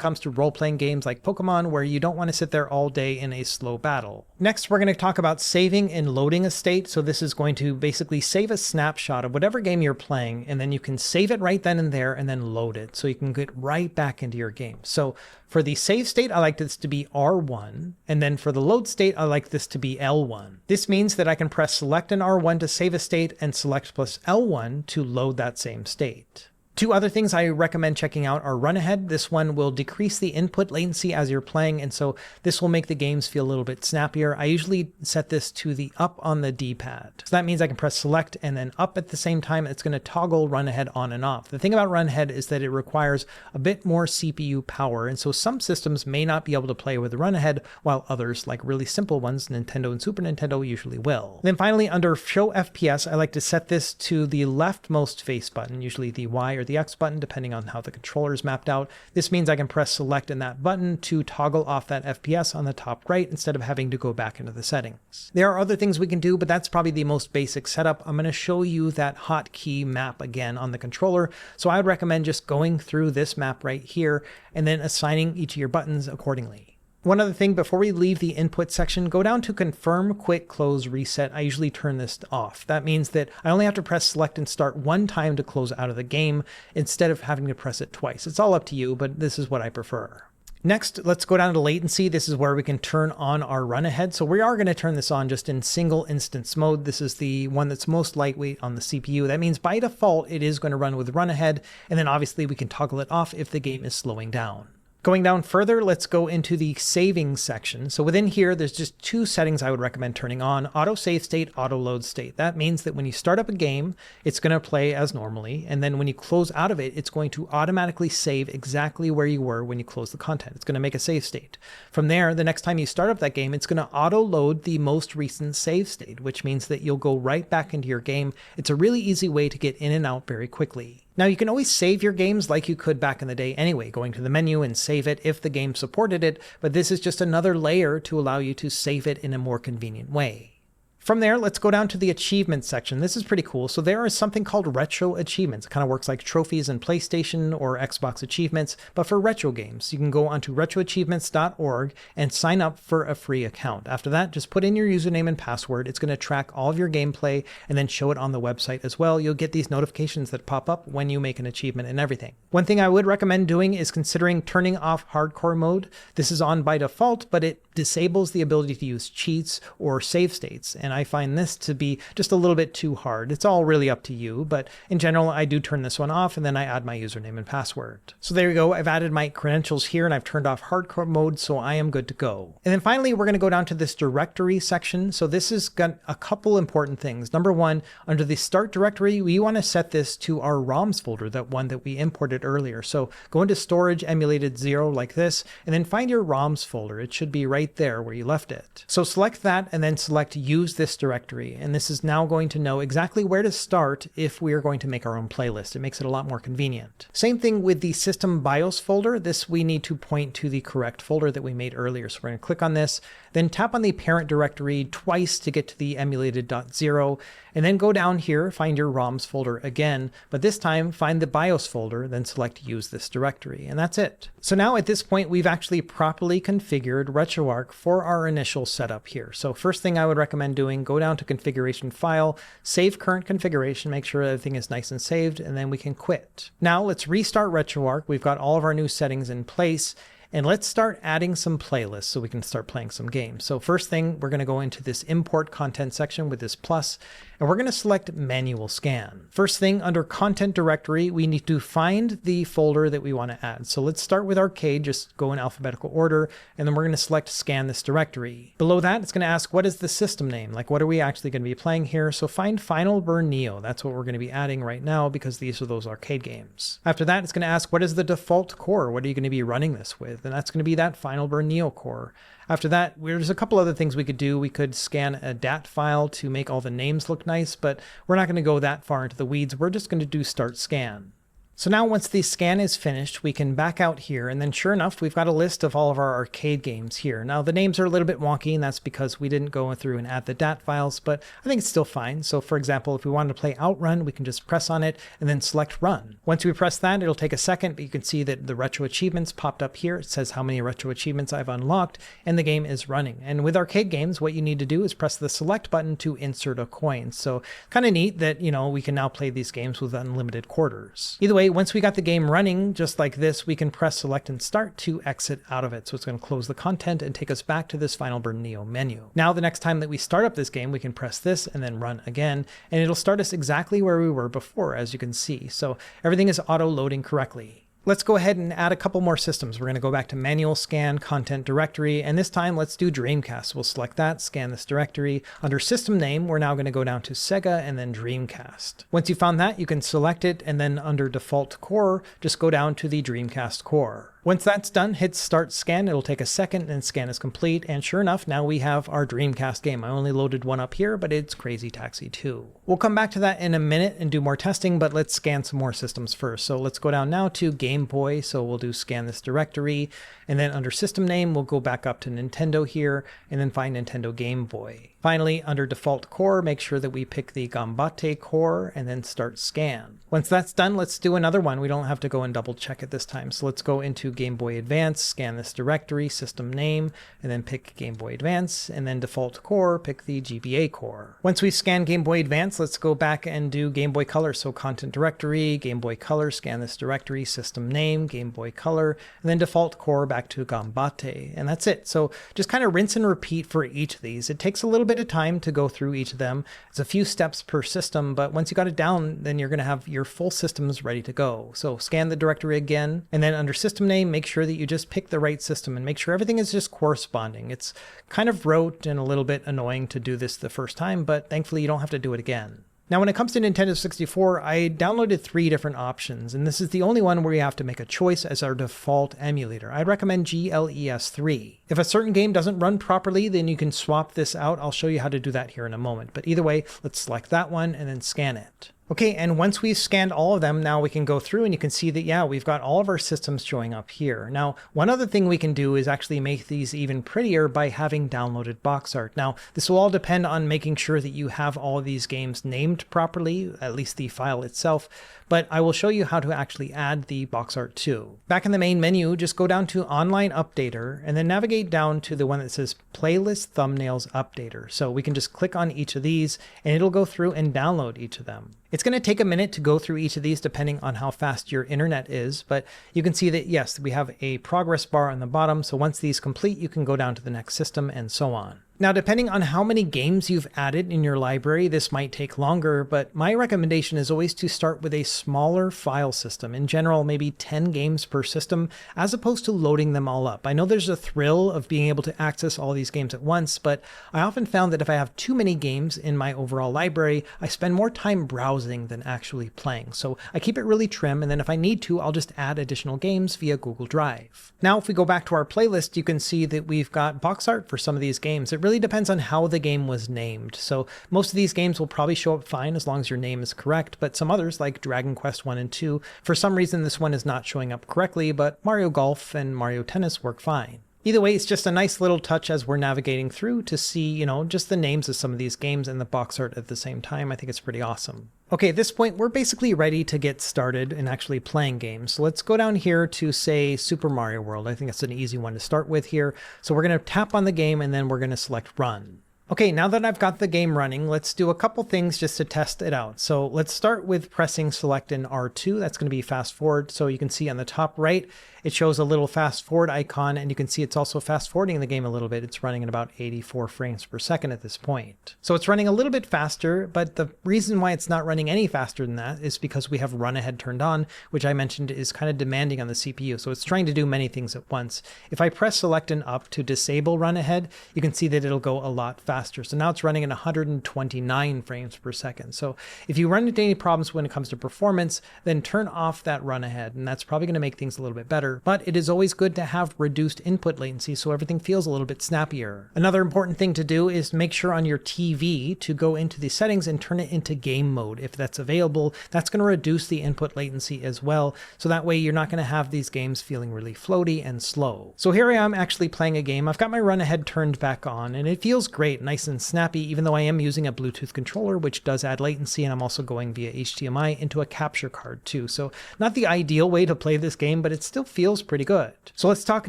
comes to role-playing games like Pokemon, where you don't want to sit there all day in a slow battle. Next, we're going to talk about saving and loading a state. So this is going to basically save a snapshot of whatever game you're playing, and then you can save it right then and there and then load it so you can get right back into your game. So for the save state, I like this to be R1, and then for the load state, I like this to be L1. This means that I can press select and R1 to save a state and select plus L1 to load that same state. Two other things I recommend checking out are run ahead. This one will decrease the input latency as you're playing, and so this will make the games feel a little bit snappier. I usually set this to the up on the D-pad. So that means I can press select and then up at the same time. It's going to toggle run ahead on and off. The thing about run ahead is that it requires a bit more CPU power, and so some systems may not be able to play with run ahead, while others, like really simple ones, Nintendo and Super Nintendo, usually will. Then finally, under show FPS, I like to set this to the leftmost face button, usually the Y or the X button, depending on how the controller is mapped out. This means I can press select in that button to toggle off that FPS on the top right instead of having to go back into the settings. There are other things we can do, but that's probably the most basic setup. I'm going to show you that hotkey map again on the controller. So I would recommend just going through this map right here and then assigning each of your buttons accordingly. One other thing, before we leave the input section, go down to confirm, quit, close, reset. I usually turn this off. That means that I only have to press select and start one time to close out of the game instead of having to press it twice. It's all up to you, but this is what I prefer. Next, let's go down to latency. This is where we can turn on our run ahead. So we are going to turn this on just in single instance mode. This is the one that's most lightweight on the CPU. That means by default, it is going to run with run ahead. And then obviously we can toggle it off if the game is slowing down. Going down further, let's go into the saving section. So within here, there's just two settings I would recommend turning on: auto save state, auto load state. That means that when you start up a game, it's going to play as normally. And then when you close out of it, it's going to automatically save exactly where you were when you close the content. It's going to make a save state. From there, the next time you start up that game, it's going to auto load the most recent save state, which means that you'll go right back into your game. It's a really easy way to get in and out very quickly. Now, you can always save your games like you could back in the day anyway, going to the menu and save it if the game supported it, but this is just another layer to allow you to save it in a more convenient way. From there, let's go down to the achievements section. This is pretty cool. So there is something called retro achievements. It kind of works like trophies in PlayStation or Xbox achievements, but for retro games. You can go onto retroachievements.org and sign up for a free account. After that, just put in your username and password. It's going to track all of your gameplay and then show it on the website as well. You'll get these notifications that pop up when you make an achievement and everything. One thing I would recommend doing is considering turning off hardcore mode. This is on by default, but it disables the ability to use cheats or save states, and I find this to be just a little bit too hard. It's all really up to you, but in general, I do turn this one off and then I add my username and password. So there you go. I've added my credentials here and I've turned off hardcore mode, so I am good to go. And then finally, we're going to go down to this directory section. So this has got a couple important things. Number one, under the start directory, we want to set this to our ROMs folder, that one that we imported earlier. So go into storage emulated 0 like this, and then find your ROMs folder. It should be right there where you left it. So select that and then select use this directory. And this is now going to know exactly where to start if we are going to make our own playlist. It makes it a lot more convenient. Same thing with the system BIOS folder. This we need to point to the correct folder that we made earlier. So we're going to click on this, then tap on the parent directory twice to get to the emulated .0, and then go down here, find your ROMs folder again, but this time find the BIOS folder, then select use this directory, and that's it. So now at this point, we've actually properly configured RetroArch for our initial setup here. So first thing I would recommend doing, go down to configuration file, save current configuration, make sure everything is nice and saved, and then we can quit. Now let's restart RetroArch. We've got all of our new settings in place. And let's start adding some playlists so we can start playing some games. So first thing, we're going to go into this import content section with this plus, and we're going to select manual scan. First thing, under content directory, we need to find the folder that we want to add. So let's start with arcade, just go in alphabetical order, and then we're going to select scan this directory. Below that, it's going to ask, what is the system name? Like, what are we actually going to be playing here? So find Final Burn Neo. That's what we're going to be adding right now because these are those arcade games. After that, it's going to ask, what is the default core? What are you going to be running this with? And that's going to be that Final Burn Neo core. After that, there's a couple other things we could do. We could scan a DAT file to make all the names look nice, but we're not going to go that far into the weeds. We're just going to do start scan. So now once the scan is finished, we can back out here, and then sure enough, we've got a list of all of our arcade games here. Now the names are a little bit wonky, and that's because we didn't go through and add the DAT files, but I think it's still fine. So for example, if we wanted to play Outrun, we can just press on it and then select Run. Once we press that, it'll take a second, but you can see that the retro achievements popped up here. It says how many retro achievements I've unlocked, and the game is running. And with arcade games, what you need to do is press the select button to insert a coin. So kind of neat that, we can now play these games with unlimited quarters. Either way, once we got the game running just like this, we can press select and start to exit out of it. So it's going to close the content and take us back to this Final Burn Neo menu. Now the next time that we start up this game, we can press this and then run again, and it'll start us exactly where we were before, as you can see. So everything is auto loading correctly. Let's go ahead and add a couple more systems. We're going to go back to manual scan, content directory, and this time let's do Dreamcast. We'll select that, scan this directory. Under system name, we're now going to go down to Sega and then Dreamcast. Once you found that, you can select it, and then under default core, just go down to the Dreamcast core. Once that's done, hit start scan. It'll take a second and scan is complete. And sure enough, now we have our Dreamcast game. I only loaded one up here, but it's Crazy Taxi 2. We'll come back to that in a minute and do more testing, but let's scan some more systems first. So let's go down now to Game Boy. So we'll do scan this directory. And then under system name, we'll go back up to Nintendo here and then find Nintendo Game Boy. Finally, under default core, make sure that we pick the Gambate core and then start scan. Once that's done, let's do another one. We don't have to go and double check it this time. So let's go into Game Boy Advance, scan this directory, system name, and then pick Game Boy Advance, and then default core, pick the GBA core. Once we scan Game Boy Advance, let's go back and do Game Boy Color. So content directory, Game Boy Color, scan this directory, system name, Game Boy Color, and then default core back to Gambate. And that's it. So just kind of rinse and repeat for each of these. It takes a little bit of time to go through each of them. It's a few steps per system, but once you got it down, then you're going to have your full systems ready to go. So scan the directory again, and then under system name, make sure that you just pick the right system and make sure everything is just corresponding. It's kind of rote and a little bit annoying to do this the first time, but thankfully you don't have to do it again. Now, when it comes to Nintendo 64, I downloaded 3 different options, and this is the only one where you have to make a choice as our default emulator. I'd recommend GLES3. If a certain game doesn't run properly, then you can swap this out. I'll show you how to do that here in a moment. But either way, let's select that one and then scan it. Okay, and once we've scanned all of them, now we can go through and you can see that, yeah, we've got all of our systems showing up here. Now, one other thing we can do is actually make these even prettier by having downloaded box art. Now, this will all depend on making sure that you have all of these games named properly, at least the file itself, but I will show you how to actually add the box art too. Back in the main menu, just go down to Online Updater and then navigate down to the one that says Playlist Thumbnails Updater. So we can just click on each of these and it'll go through and download each of them. It's going to take a minute to go through each of these depending on how fast your internet is, but you can see that yes, we have a progress bar on the bottom, so once these complete, you can go down to the next system and so on. Now, depending on how many games you've added in your library, this might take longer, but my recommendation is always to start with a smaller file system. In general, maybe 10 games per system, as opposed to loading them all up. I know there's a thrill of being able to access all these games at once, but I often found that if I have too many games in my overall library, I spend more time browsing than actually playing. So I keep it really trim, and then if I need to, I'll just add additional games via Google Drive. Now, if we go back to our playlist, you can see that we've got box art for some of these games. It really depends on how the game was named. So most of these games will probably show up fine as long as your name is correct, but some others like Dragon Quest 1 and 2, for some reason this one is not showing up correctly, but Mario Golf and Mario Tennis work fine. Either way, it's just a nice little touch as we're navigating through to see, just the names of some of these games and the box art at the same time. I think it's pretty awesome. Okay, at this point, we're basically ready to get started and actually playing games. So let's go down here to, say, Super Mario World. I think it's an easy one to start with here. So we're going to tap on the game and then we're going to select Run. Okay, now that I've got the game running, let's do a couple things just to test it out. So let's start with pressing select in R2. That's going to be fast forward. So you can see on the top right, it shows a little fast forward icon, and you can see it's also fast forwarding the game a little bit. It's running at about 84 frames per second at this point. So it's running a little bit faster, but the reason why it's not running any faster than that is because we have run ahead turned on, which I mentioned is kind of demanding on the CPU. So it's trying to do many things at once. If I press select and up to disable run ahead, you can see that it'll go a lot faster faster. So now it's running at 129 frames per second. So if you run into any problems when it comes to performance, then turn off that run ahead, and that's probably going to make things a little bit better. But it is always good to have reduced input latency so everything feels a little bit snappier. Another important thing to do is make sure on your TV to go into the settings and turn it into game mode if that's available. That's going to reduce the input latency as well, so that way you're not going to have these games feeling really floaty and slow. So here I am actually playing a game. I've got my run ahead turned back on, and it feels great, nice and snappy, even though I am using a Bluetooth controller, which does add latency, and I'm also going via HDMI into a capture card too. So not the ideal way to play this game, but it still feels pretty good. So let's talk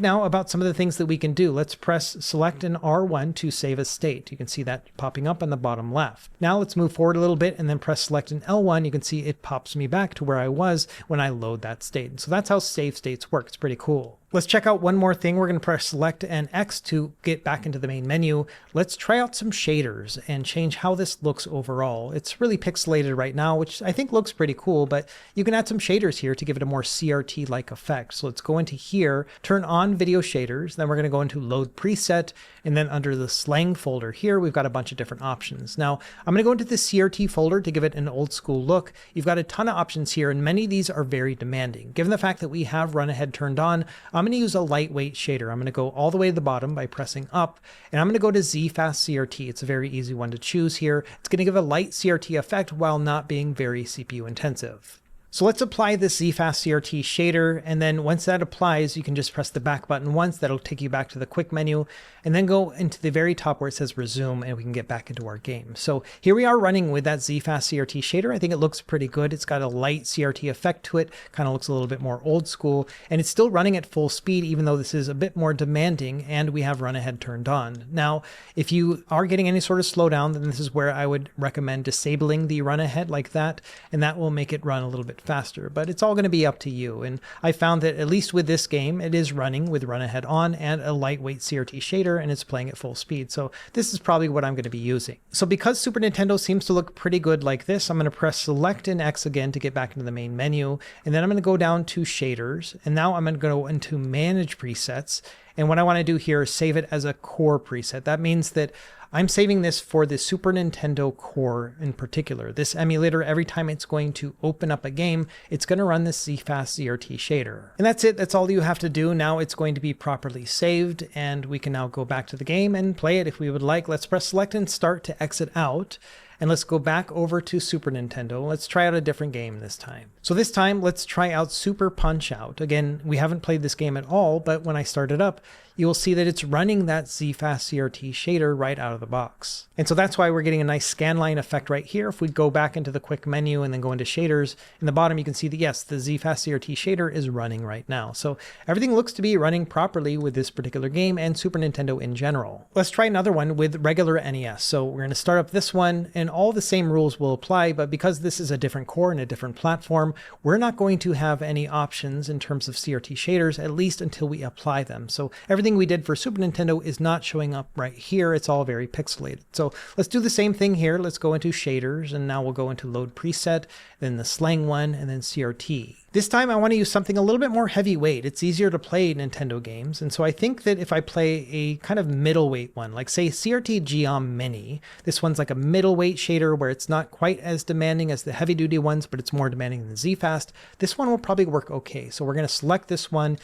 now about some of the things that we can do. Let's press select and R1 to save a state. You can see that popping up on the bottom left. Now let's move forward a little bit and then press select and L1. You can see it pops me back to where I was when I load that state. So that's how save states work. It's pretty cool. Let's check out one more thing. We're going to press select and X to get back into the main menu. Let's try out some shaders and change how this looks overall. It's really pixelated right now, which I think looks pretty cool, but you can add some shaders here to give it a more CRT-like effect. So let's go into here, turn on video shaders, then we're going to go into load preset, and then under the slang folder here, we've got a bunch of different options. Now, I'm going to go into the CRT folder to give it an old school look. You've got a ton of options here, and many of these are very demanding. Given the fact that we have run ahead turned on, I'm going to use a lightweight shader. I'm going to go all the way to the bottom by pressing up, and I'm going to go to Z-Fast CRT. It's a very easy one to choose here. It's going to give a light CRT effect while not being very CPU intensive. So let's apply this Z-Fast CRT shader, and then once that applies, you can just press the back button once. That'll take you back to the quick menu, and then go into the very top where it says resume, and we can get back into our game. So here we are running with that Z-Fast CRT shader. I think it looks pretty good. It's got a light CRT effect to it, kind of looks a little bit more old school, and it's still running at full speed, even though this is a bit more demanding, and we have run ahead turned on. Now, if you are getting any sort of slowdown, then this is where I would recommend disabling the run ahead like that, and that will make it run a little bit faster, but it's all going to be up to you. And I found that at least with this game, it is running with run ahead on and a lightweight CRT shader, and it's playing at full speed. So this is probably what I'm going to be using. So because Super Nintendo seems to look pretty good like this, I'm going to press select and X again to get back into the main menu. And then I'm going to go down to shaders. And now I'm going to go into manage presets. And what I want to do here is save it as a core preset. That means that I'm saving this for the Super Nintendo core in particular. This emulator, every time it's going to open up a game, it's going to run this Z-Fast CRT shader. And that's it. That's all you have to do. Now it's going to be properly saved, and we can now go back to the game and play it if we would like. Let's press select and start to exit out. And let's go back over to Super Nintendo. Let's try out a different game this time. So this time, let's try out Super Punch-Out. Again, we haven't played this game at all, but when I start it up, you will see that it's running that Z-Fast CRT shader right out of the box. And so that's why we're getting a nice scanline effect right here. If we go back into the quick menu and then go into shaders, in the bottom you can see that yes, the Z-Fast CRT shader is running right now. So everything looks to be running properly with this particular game and Super Nintendo in general. Let's try another one with regular NES. So we're going to start up this one, and all the same rules will apply, but because this is a different core and a different platform, we're not going to have any options in terms of CRT shaders, at least until we apply them. So everything we did for Super Nintendo is not showing up right here. It's all very pixelated. So let's do the same thing here. Let's go into shaders, and now we'll go into load preset, then the slang one, and then CRT. This time I want to use something a little bit more heavyweight. It's easier to play Nintendo games, and so I think that if I play a kind of middleweight one, like say CRT Geom Mini, this one's like a middleweight shader where it's not quite as demanding as the heavy duty ones, but it's more demanding than Z-Fast. This one will probably work okay. So we're going to select this one,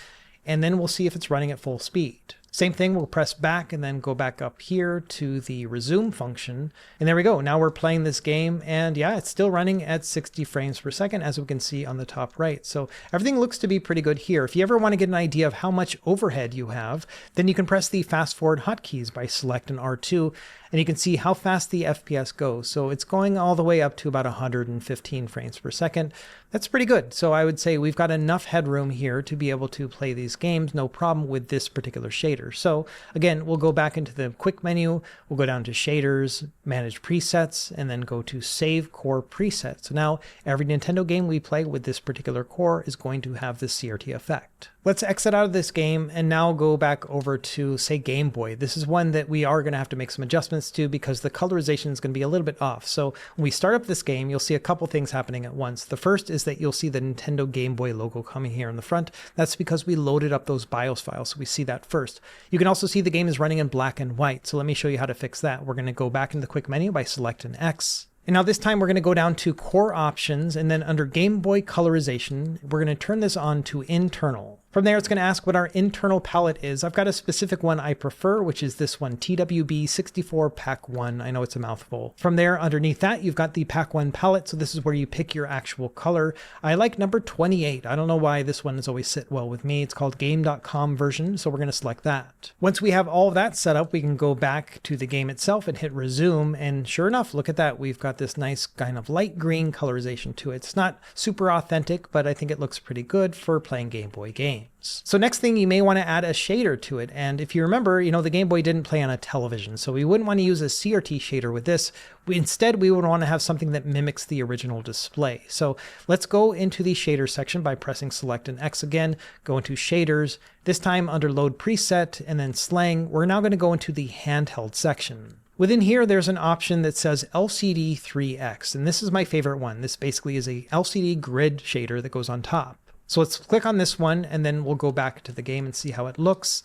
and then we'll see if it's running at full speed. Same thing, we'll press back and then go back up here to the resume function. And there we go. Now we're playing this game, and yeah, it's still running at 60 frames per second, as we can see on the top right. So everything looks to be pretty good here. If you ever want to get an idea of how much overhead you have, then you can press the fast forward hotkeys by select and R2, and you can see how fast the FPS goes. So it's going all the way up to about 115 frames per second. That's pretty good. So I would say we've got enough headroom here to be able to play these games, no problem with this particular shader. So again, we'll go back into the quick menu, we'll go down to shaders, manage presets, and then go to save core preset. So now every Nintendo game we play with this particular core is going to have this CRT effect. Let's exit out of this game and now go back over to, say, Game Boy. This is one that we are going to have to make some adjustments to because the colorization is going to be a little bit off. So when we start up this game, you'll see a couple things happening at once. The first is that you'll see the Nintendo Game Boy logo coming here in the front. That's because we loaded up those BIOS files, so we see that first. You can also see the game is running in black and white. So let me show you how to fix that. We're going to go back into the quick menu by selecting X. And now this time we're going to go down to core options, and then under Game Boy colorization, we're going to turn this on to internal. From there, it's going to ask what our internal palette is. I've got a specific one I prefer, which is this one, TWB 64 Pack 1. I know it's a mouthful. From there, underneath that, you've got the Pack 1 palette. So this is where you pick your actual color. I like number 28. I don't know why this one has always sit well with me. It's called game.com version. So we're going to select that. Once we have all of that set up, we can go back to the game itself and hit resume. And sure enough, look at that. We've got this nice kind of light green colorization to it. It's not super authentic, but I think it looks pretty good for playing Game Boy games. So next thing, you may want to add a shader to it. And if you remember, the Game Boy didn't play on a television, so we wouldn't want to use a CRT shader with this. Instead, we would want to have something that mimics the original display. So let's go into the shader section by pressing select and X again, go into shaders, this time under load preset and then slang. We're now going to go into the handheld section. Within here, there's an option that says LCD 3X, and this is my favorite one. This basically is a LCD grid shader that goes on top. So let's click on this one, and then we'll go back to the game and see how it looks.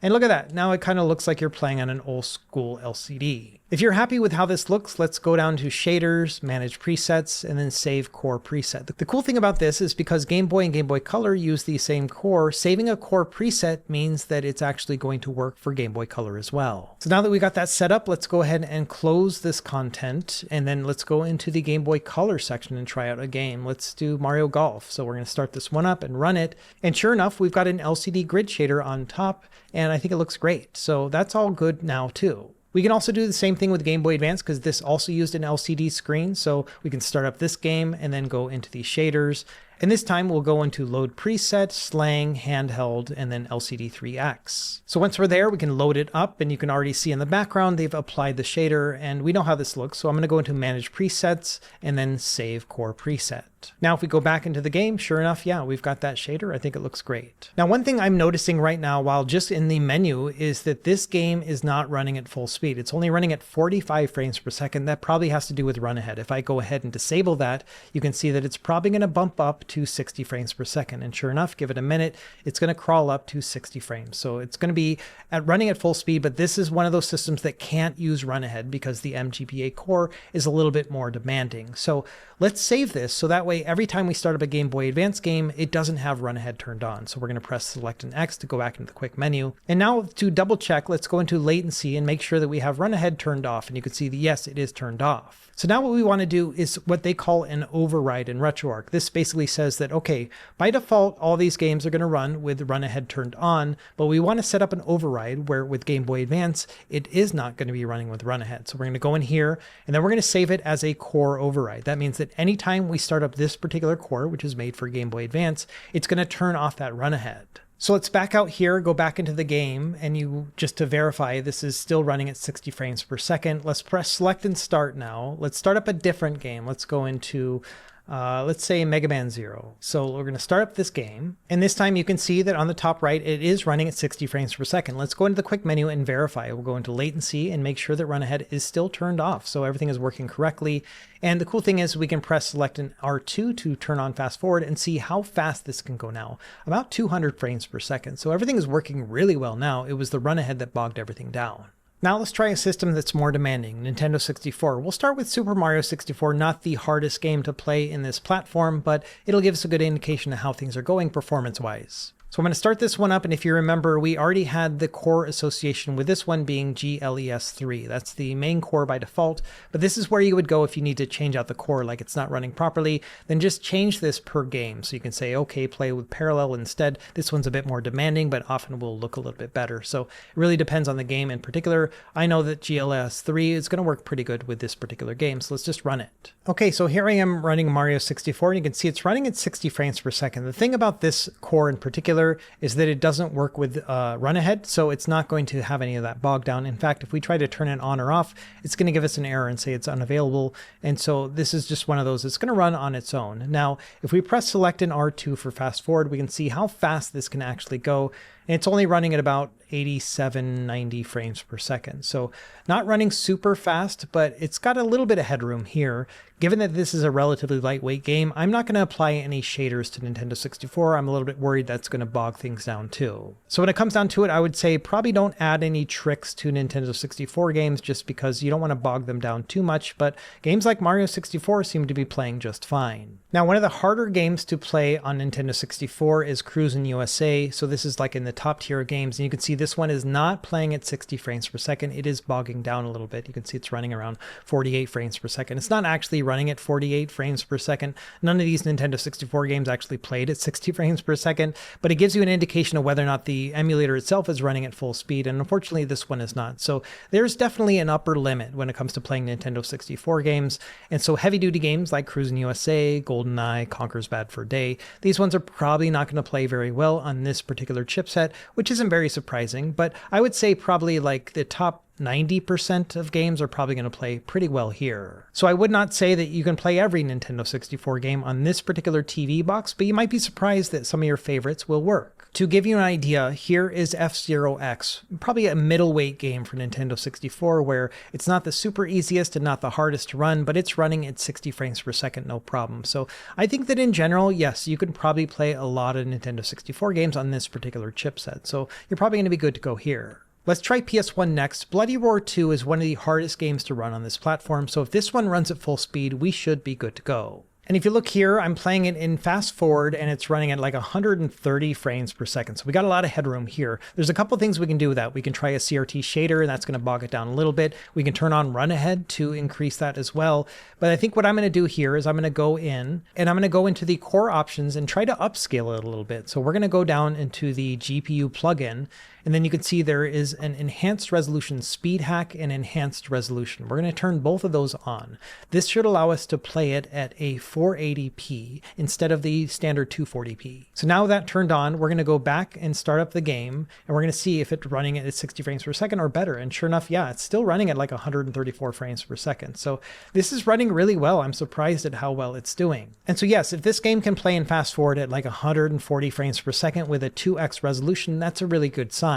And look at that. Now it kind of looks like you're playing on an old school LCD. If you're happy with how this looks, let's go down to shaders, manage presets, and then save core preset. The cool thing about this is because Game Boy and Game Boy Color use the same core, saving a core preset means that it's actually going to work for Game Boy Color as well. So now that we got that set up, let's go ahead and close this content, and then let's go into the Game Boy Color section and try out a game. Let's do Mario Golf. So we're going to start this one up and run it. And sure enough, we've got an LCD grid shader on top, and I think it looks great. So that's all good now too. We can also do the same thing with Game Boy Advance because this also used an LCD screen. So we can start up this game and then go into the shaders. And this time we'll go into load preset, slang, handheld, and then LCD 3X. So once we're there, we can load it up, and you can already see in the background, they've applied the shader, and we know how this looks. So I'm going to go into manage presets and then save core preset. Now, if we go back into the game, sure enough, yeah, we've got that shader. I think it looks great. Now, one thing I'm noticing right now while just in the menu is that this game is not running at full speed. It's only running at 45 frames per second. That probably has to do with run ahead. If I go ahead and disable that, you can see that it's probably going to bump up to 60 frames per second. And sure enough, give it a minute, it's going to crawl up to 60 frames. So it's going to be running at full speed, but this is one of those systems that can't use run ahead because the MGBA core is a little bit more demanding. So let's save this so that way every time we start up a Game Boy Advance game, it doesn't have run ahead turned on. So we're going to press select and X to go back into the quick menu. And now to double check, let's go into latency and make sure that we have run ahead turned off. And you can see that yes, it is turned off. So now what we want to do is what they call an override in RetroArch. This basically says that, okay, by default, all these games are going to run with run ahead turned on, but we want to set up an override where with Game Boy Advance, it is not going to be running with run ahead. So we're going to go in here and then we're going to save it as a core override. That means that anytime we start up this particular core, which is made for Game Boy Advance, it's going to turn off that run ahead. So let's back out here, go back into the game, and just to verify, this is still running at 60 frames per second. Let's press select and start now. Let's start up a different game. Let's go into, let's say Mega Man Zero. So we're going to start up this game. And this time you can see that on the top right, it is running at 60 frames per second. Let's go into the quick menu and verify. We'll go into latency and make sure that run ahead is still turned off. So everything is working correctly. And the cool thing is we can press select and R2 to turn on fast forward and see how fast this can go now. About 200 frames per second. So everything is working really well now. It was the run ahead that bogged everything down. Now let's try a system that's more demanding, Nintendo 64. We'll start with Super Mario 64, not the hardest game to play in this platform, but it'll give us a good indication of how things are going performance-wise. So I'm going to start this one up, and if you remember, we already had the core association with this one being GLES3. That's the main core by default, but this is where you would go if you need to change out the core, like it's not running properly, then just change this per game. So you can say, okay, play with parallel instead. This one's a bit more demanding, but often will look a little bit better. So it really depends on the game in particular. I know that GLES3 is going to work pretty good with this particular game, so let's just run it. Okay, so here I am running Mario 64, and you can see it's running at 60 frames per second. The thing about this core in particular is that it doesn't work with run ahead, so it's not going to have any of that bog down. In fact, if we try to turn it on or off, it's going to give us an error and say it's unavailable. And so this is just one of those. It's going to run on its own. Now, if we press select and R2 for fast forward, we can see how fast this can actually go. And it's only running at about 87, 90 frames per second. So not running super fast, but it's got a little bit of headroom here Given that this is a relatively lightweight game, I'm not going to apply any shaders to Nintendo 64. I'm a little bit worried that's going to bog things down too. So when it comes down to it, I would say probably don't add any tricks to Nintendo 64 games just because you don't want to bog them down too much, but games like Mario 64 seem to be playing just fine. Now, one of the harder games to play on Nintendo 64 is Cruisin' USA. So this is like in the top tier of games, and you can see this one is not playing at 60 frames per second. It is bogging down a little bit. You can see it's running around 48 frames per second. It's not actually running at 48 frames per second. None of these Nintendo 64 games actually played at 60 frames per second, but it gives you an indication of whether or not the emulator itself is running at full speed, and unfortunately this one is not. So there's definitely an upper limit when it comes to playing Nintendo 64 games, and so heavy-duty games like Cruisin' USA, GoldenEye, Conker's Bad Fur Day, these ones are probably not going to play very well on this particular chipset, which isn't very surprising, but I would say probably like the top 90% of games are probably going to play pretty well here. So I would not say that you can play every Nintendo 64 game on this particular TV box, but you might be surprised that some of your favorites will work. To give you an idea, here is F-Zero X, probably a middleweight game for Nintendo 64 where it's not the super easiest and not the hardest to run, but it's running at 60 frames per second, no problem. So I think that in general, yes, you can probably play a lot of Nintendo 64 games on this particular chipset. So you're probably going to be good to go here. Let's try PS1 next. Bloody Roar 2 is one of the hardest games to run on this platform, so if this one runs at full speed, we should be good to go. And if you look here, I'm playing it in fast forward and it's running at like 130 frames per second. So we got a lot of headroom here. There's a couple things we can do with that. We can try a CRT shader and that's going to bog it down a little bit. We can turn on run ahead to increase that as well. But I think what I'm going to do here is I'm going to go in and I'm going to go into the core options and try to upscale it a little bit. So we're going to go down into the GPU plugin. And then you can see there is an enhanced resolution speed hack and enhanced resolution. We're going to turn both of those on. This should allow us to play it at a 480p instead of the standard 240p. So now with that turned on, we're going to go back and start up the game and we're going to see if it's running at 60 frames per second or better. And sure enough, yeah, it's still running at like 134 frames per second. So this is running really well. I'm surprised at how well it's doing. And so yes, if this game can play in fast forward at like 140 frames per second with a 2x resolution, that's a really good sign.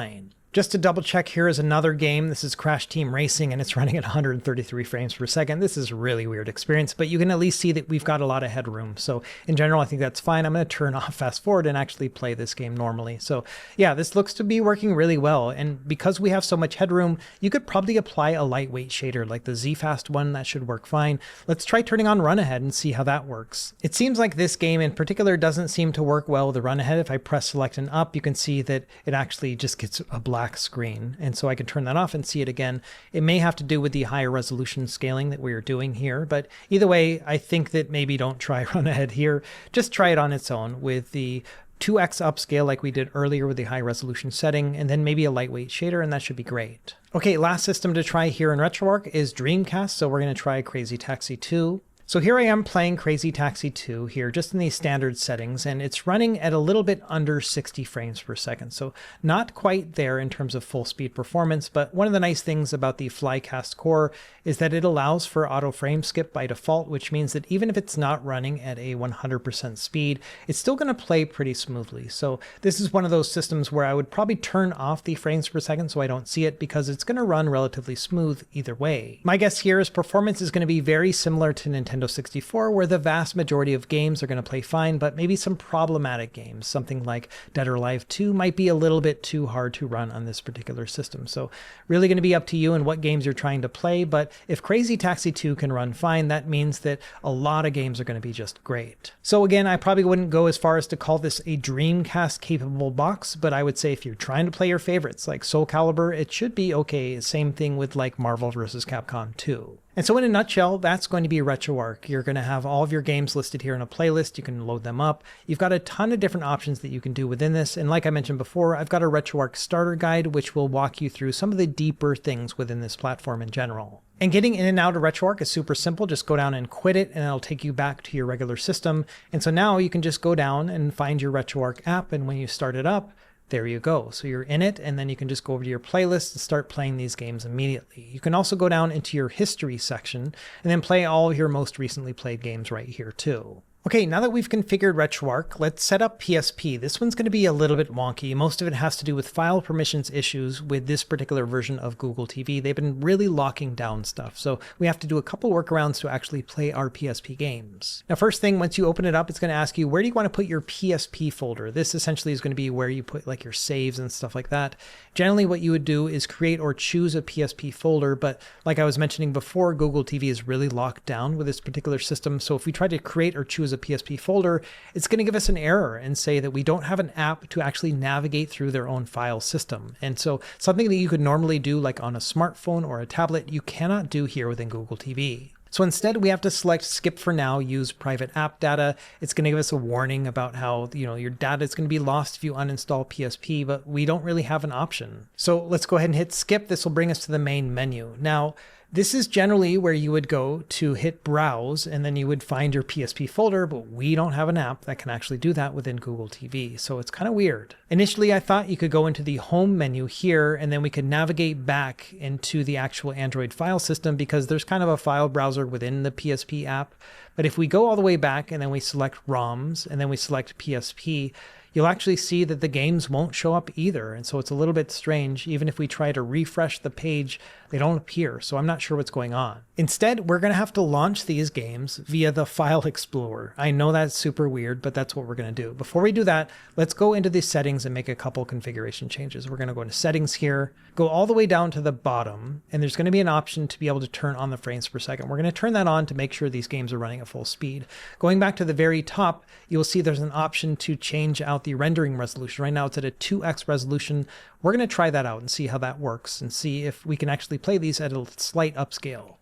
Just to double check, here is another game. This is Crash Team Racing and it's running at 133 frames per second. This is a really weird experience, but you can at least see that we've got a lot of headroom. So in general, I think that's fine. I'm going to turn off fast forward and actually play this game normally. So yeah, this looks to be working really well. And because we have so much headroom, you could probably apply a lightweight shader like the Z-Fast one. That should work fine. Let's try turning on run ahead and see how that works. It seems like this game in particular doesn't seem to work well with the run ahead. If I press select and up, you can see that it actually just gets a black screen, and so I can turn that off and see it again. It may have to do with the higher resolution scaling that we are doing here, but either way, I think that maybe don't try run ahead here. Just try it on its own with the 2x upscale like we did earlier with the high resolution setting, and then maybe a lightweight shader, and that should be great. Okay, last system to try here in RetroArch is Dreamcast, so we're going to try Crazy Taxi 2. So here I am playing Crazy Taxi 2 here, just in these standard settings, and it's running at a little bit under 60 frames per second. So not quite there in terms of full speed performance, but one of the nice things about the Flycast core is that it allows for auto frame skip by default, which means that even if it's not running at a 100% speed, it's still going to play pretty smoothly. So this is one of those systems where I would probably turn off the frames per second so I don't see it, because it's going to run relatively smooth either way. My guess here is performance is going to be very similar to Nintendo 64, where the vast majority of games are going to play fine, but maybe some problematic games, something like Dead or Alive 2, might be a little bit too hard to run on this particular system. So really going to be up to you and what games you're trying to play, but if Crazy Taxi 2 can run fine, that means that a lot of games are going to be just great. So again, I probably wouldn't go as far as to call this a Dreamcast capable box, but I would say if you're trying to play your favorites like Soul Calibur, it should be okay. Same thing with like Marvel vs. Capcom 2. And so in a nutshell, that's going to be RetroArch. You're going to have all of your games listed here in a playlist. You can load them up. You've got a ton of different options that you can do within this. And like I mentioned before, I've got a RetroArch starter guide, which will walk you through some of the deeper things within this platform in general. And getting in and out of RetroArch is super simple. Just go down and quit it, and it'll take you back to your regular system. And so now you can just go down and find your RetroArch app. And when you start it up, there you go. So you're in it, and then you can just go over to your playlist and start playing these games immediately. You can also go down into your history section and then play all of your most recently played games right here too. Okay, now that we've configured RetroArch, let's set up PSP. This one's going to be a little bit wonky. Most of it has to do with file permissions issues with this particular version of Google TV. They've been really locking down stuff, so we have to do a couple workarounds to actually play our PSP games. Now, first thing, once you open it up, it's going to ask you, where do you want to put your PSP folder? This essentially is going to be where you put like your saves and stuff like that. Generally, what you would do is create or choose a PSP folder, but like I was mentioning before, Google TV is really locked down with this particular system, so if we try to create or choose a PSP folder, it's going to give us an error and say that we don't have an app to actually navigate through their own file system. And so something that you could normally do like on a smartphone or a tablet, you cannot do here within Google TV. So instead, we have to select skip for now, use private app data. It's going to give us a warning about how, your data is going to be lost if you uninstall PSP, but we don't really have an option. So let's go ahead and hit skip. This will bring us to the main menu. Now, this is generally where you would go to hit browse and then you would find your PSP folder, but we don't have an app that can actually do that within Google TV. So it's kind of weird. Initially, I thought you could go into the home menu here and then we could navigate back into the actual Android file system because there's kind of a file browser within the PSP app. But if we go all the way back and then we select ROMs and then we select PSP, you'll actually see that the games won't show up either. And so it's a little bit strange. Even if we try to refresh the page, they don't appear. So I'm not sure what's going on. Instead, we're going to have to launch these games via the File Explorer. I know that's super weird, but that's what we're going to do. Before we do that, let's go into the settings and make a couple configuration changes. We're going to go into settings here, go all the way down to the bottom, and there's going to be an option to be able to turn on the frames per second. We're going to turn that on to make sure these games are running at full speed. Going back to the very top, you'll see there's an option to change out the rendering resolution. Right now it's at a 2x resolution. We're going to try that out and see how that works and see if we can actually play these at a slight upscale.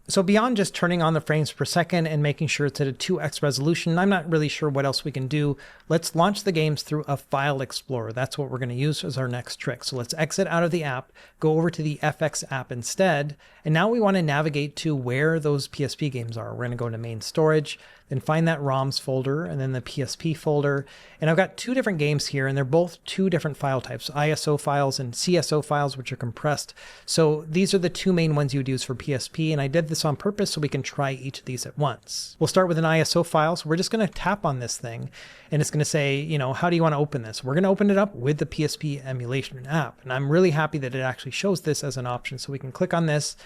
So beyond just turning on the frames per second and making sure it's at a 2x resolution, I'm not really sure what else we can do. Let's launch the games through a File Explorer. That's what we're going to use as our next trick. So let's exit out of the app, go over to the FX app instead. And now we want to navigate to where those PSP games are. We're going to go into main storage, then find that ROMs folder and then the PSP folder. And I've got two different games here and they're both two different file types, ISO files and CSO files, which are compressed. So these are the two main ones you would use for PSP. And I did this on purpose so we can try each of these at once. We'll start with an ISO file. So we're just going to tap on this thing and it's going to say, how do you want to open this? We're going to open it up with the PSP emulation app. And I'm really happy that it actually shows this as an option. So we can click on this.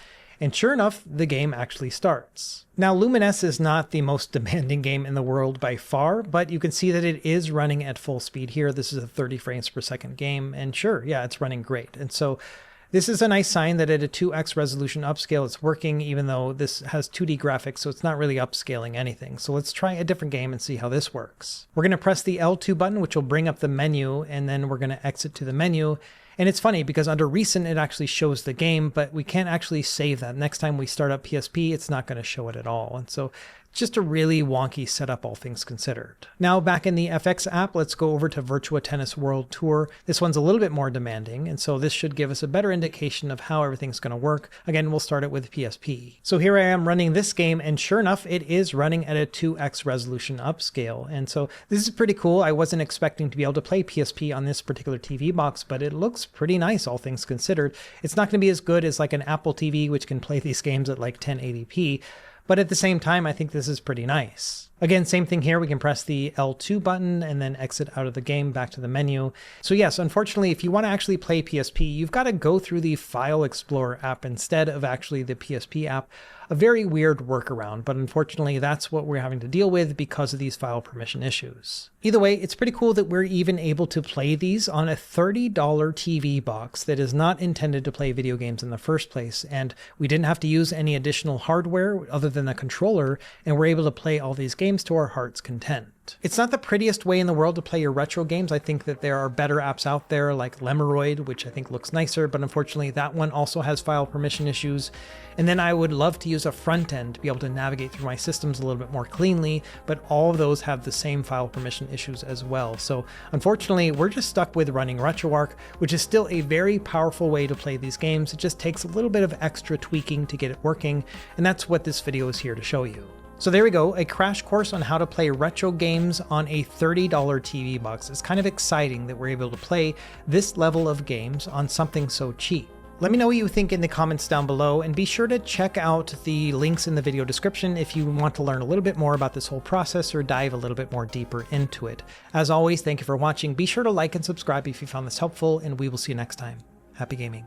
And sure enough, the game actually starts. Now, Lumines is not the most demanding game in the world by far, but you can see that it is running at full speed here. This is a 30 frames per second game, and sure, yeah, it's running great. And so this is a nice sign that at a 2x resolution upscale, it's working, even though this has 2D graphics, so it's not really upscaling anything. So let's try a different game and see how this works. We're going to press the L2 button, which will bring up the menu, and then we're going to exit to the menu. And it's funny because under recent, it actually shows the game, but we can't actually save that. Next time we start up PSP, it's not going to show it at all. And so just a really wonky setup, all things considered. Now back in the FX app, let's go over to Virtua Tennis World Tour. This one's a little bit more demanding, and so this should give us a better indication of how everything's going to work. Again, we'll start it with PSP. So here I am running this game, and sure enough, it is running at a 2x resolution upscale. And so this is pretty cool. I wasn't expecting to be able to play PSP on this particular TV box, but it looks pretty nice, all things considered. It's not going to be as good as like an Apple TV, which can play these games at like 1080p. But at the same time, I think this is pretty nice. Again, same thing here. We can press the L2 button and then exit out of the game back to the menu. So yes, unfortunately, if you want to actually play PSP, you've got to go through the File Explorer app instead of actually the PSP app. A very weird workaround, but unfortunately, that's what we're having to deal with because of these file permission issues. Either way, it's pretty cool that we're even able to play these on a $30 TV box that is not intended to play video games in the first place. And we didn't have to use any additional hardware other than the controller, and we're able to play all these games to our heart's content. It's not the prettiest way in the world to play your retro games. I think that there are better apps out there like Lemeroid, which I think looks nicer, but unfortunately that one also has file permission issues. And then I would love to use a front end to be able to navigate through my systems a little bit more cleanly, but all of those have the same file permission issues as well. So unfortunately, we're just stuck with running RetroArch, which is still a very powerful way to play these games. It just takes a little bit of extra tweaking to get it working, and that's what this video is here to show you. So there we go, a crash course on how to play retro games on a $30 TV box. It's kind of exciting that we're able to play this level of games on something so cheap. Let me know what you think in the comments down below, and be sure to check out the links in the video description if you want to learn a little bit more about this whole process or dive a little bit more deeper into it. As always, thank you for watching. Be sure to like and subscribe if you found this helpful, and we will see you next time. Happy gaming.